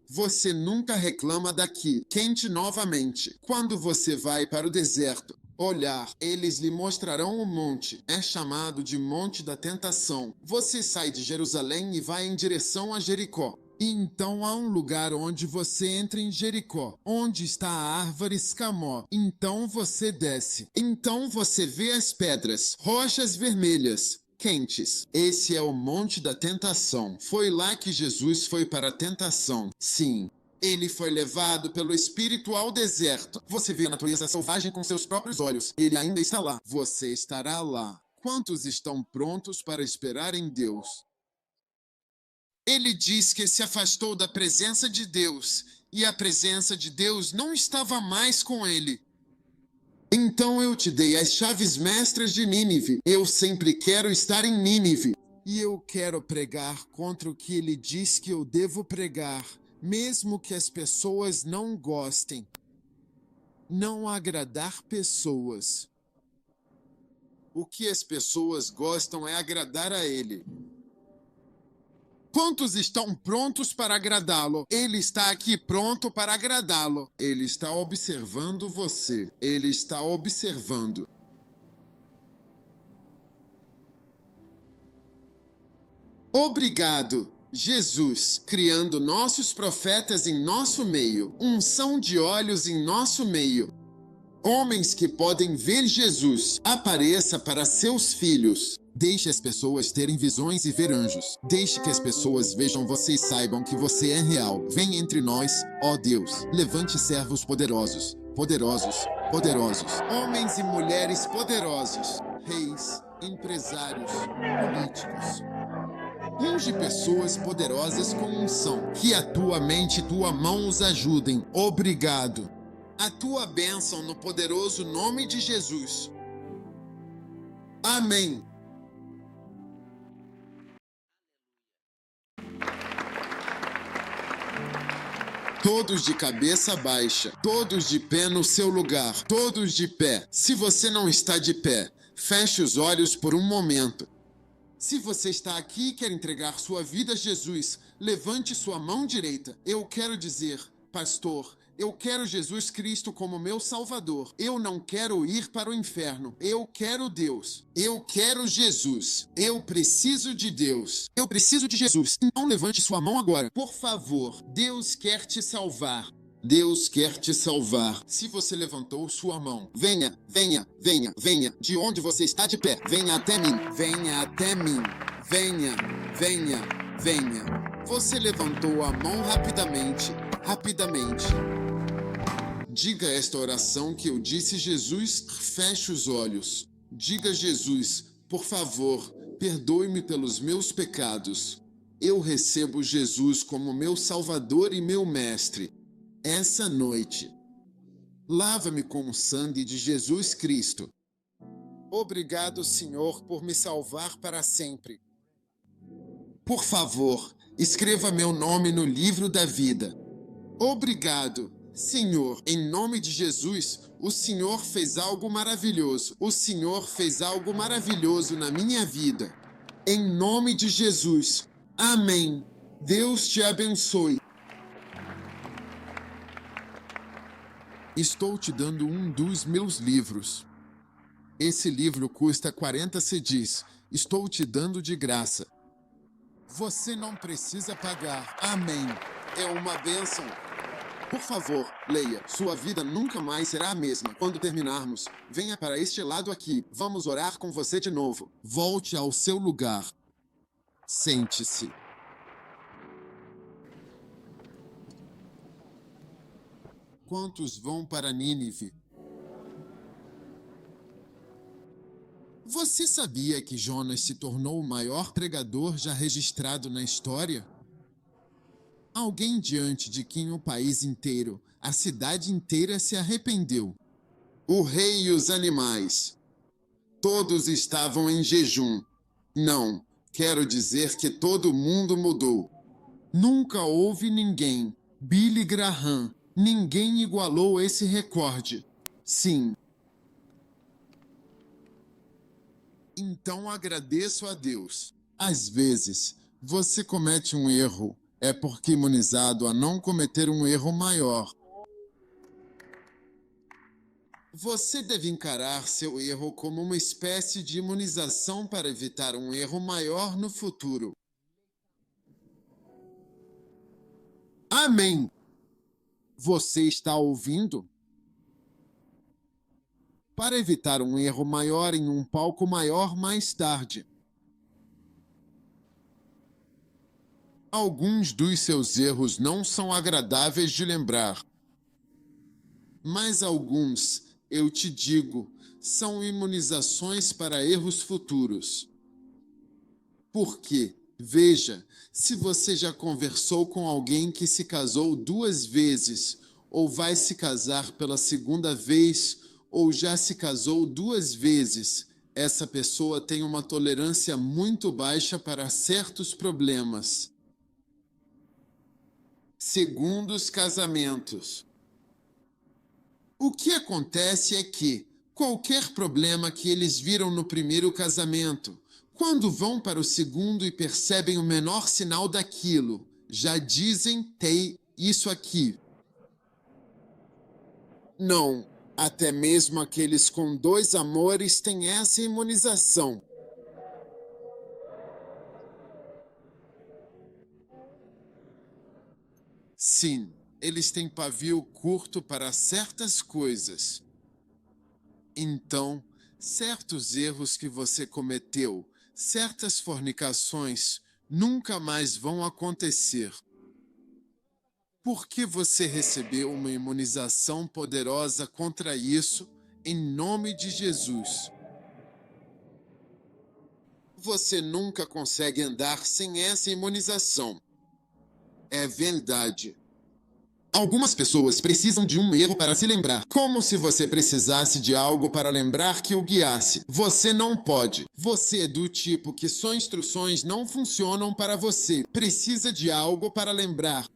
S1: Você nunca reclama daqui, quente novamente. Quando você vai para o deserto, olhar, eles lhe mostrarão o monte. É chamado de Monte da Tentação. Você sai de Jerusalém e vai em direção a Jericó. E então há um lugar onde você entra em Jericó, onde está a árvore escamó. Então você desce. Então você vê as pedras, rochas vermelhas, quentes. Esse é o Monte da Tentação. Foi lá que Jesus foi para a tentação. Sim. Ele foi levado pelo Espírito ao deserto. Você vê a natureza selvagem com seus próprios olhos. Ele ainda está lá. Você estará lá. Quantos estão prontos para esperar em Deus? Ele diz que se afastou da presença de Deus, e a presença de Deus não estava mais com ele. Então eu te dei as chaves mestras de Nínive. Eu sempre quero estar em Nínive. E eu quero pregar contra o que ele diz que eu devo pregar, mesmo que as pessoas não gostem. Não agradar pessoas. O que as pessoas gostam é agradar a ele. Quantos estão prontos para agradá-lo? Ele está aqui pronto para agradá-lo. Ele está observando você. Ele está observando. Obrigado, Jesus, criando nossos profetas em nosso meio. Unção de olhos em nosso meio. Homens que podem ver Jesus. Apareça para seus filhos. Deixe as pessoas terem visões e ver anjos. Deixe que as pessoas vejam você e saibam que você é real. Vem entre nós, ó Deus. Levante servos poderosos. Poderosos. Poderosos. Homens e mulheres poderosos. Reis, empresários, políticos. Unge pessoas poderosas com unção. Que a tua mente e tua mão os ajudem. Obrigado. A tua bênção no poderoso nome de Jesus. Amém. Todos de cabeça baixa, todos de pé no seu lugar, todos de pé. Se você não está de pé, feche os olhos por um momento. Se você está aqui e quer entregar sua vida a Jesus, levante sua mão direita. Eu quero dizer, pastor, eu quero Jesus Cristo como meu Salvador. Eu não quero ir para o inferno. Eu quero Deus. Eu quero Jesus. Eu preciso de Deus. Eu preciso de Jesus. Então levante sua mão agora. Por favor, Deus quer te salvar. Deus quer te salvar. Se você levantou sua mão, venha, venha, venha, venha. De onde você está de pé, venha até mim. Venha até mim. Venha, venha, venha. Você levantou a mão rapidamente, rapidamente. Diga esta oração que eu disse, Jesus, feche os olhos. Diga, Jesus, por favor, perdoe-me pelos meus pecados. Eu recebo Jesus como meu Salvador e meu Mestre. Essa noite, lava-me com o sangue de Jesus Cristo. Obrigado, Senhor, por me salvar para sempre. Por favor, escreva meu nome no livro da vida. Obrigado. Senhor, em nome de Jesus, o Senhor fez algo maravilhoso. O Senhor fez algo maravilhoso na minha vida. Em nome de Jesus. Amém. Deus te abençoe. Estou te dando um dos meus livros. Esse livro custa 40 cedis. Estou te dando de graça. Você não precisa pagar. Amém. É uma bênção. Por favor, leia. Sua vida nunca mais será a mesma. Quando terminarmos, venha para este lado aqui. Vamos orar com você de novo. Volte ao seu lugar. Sente-se. Quantos vão para Nínive? Você sabia que Jonas se tornou o maior pregador já registrado na história? Alguém diante de quem o país inteiro, a cidade inteira se arrependeu. O rei e os animais. Todos estavam em jejum. Não, quero dizer que todo mundo mudou. Nunca houve ninguém, Billy Graham, ninguém igualou esse recorde. Sim. Então agradeço a Deus. Às vezes, você comete um erro. É porque imunizado a não cometer um erro maior. Você deve encarar seu erro como uma espécie de imunização para evitar um erro maior no futuro. Amém! Você está ouvindo? Para evitar um erro maior em um palco maior mais tarde. Alguns dos seus erros não são agradáveis de lembrar. Mas alguns, eu te digo, são imunizações para erros futuros. Por quê? Veja, se você já conversou com alguém que se casou 2 vezes, ou vai se casar pela 2ª vez, ou já se casou 2 vezes, essa pessoa tem uma tolerância muito baixa para certos problemas. Segundos casamentos. O que acontece é que, qualquer problema que eles viram no primeiro casamento, quando vão para o segundo e percebem o menor sinal daquilo, já dizem, tem isso aqui. Não, até mesmo aqueles com 2 amores têm essa imunização. Sim, eles têm pavio curto para certas coisas. Então, certos erros que você cometeu, certas fornicações, nunca mais vão acontecer. Porque você recebeu uma imunização poderosa contra isso, em nome de Jesus. Você nunca consegue andar sem essa imunização. É verdade. Algumas pessoas precisam de um erro para se lembrar, como se você precisasse de algo para lembrar que o guiasse. Você não pode. Você é do tipo que só instruções não funcionam para você. Precisa de algo para lembrar.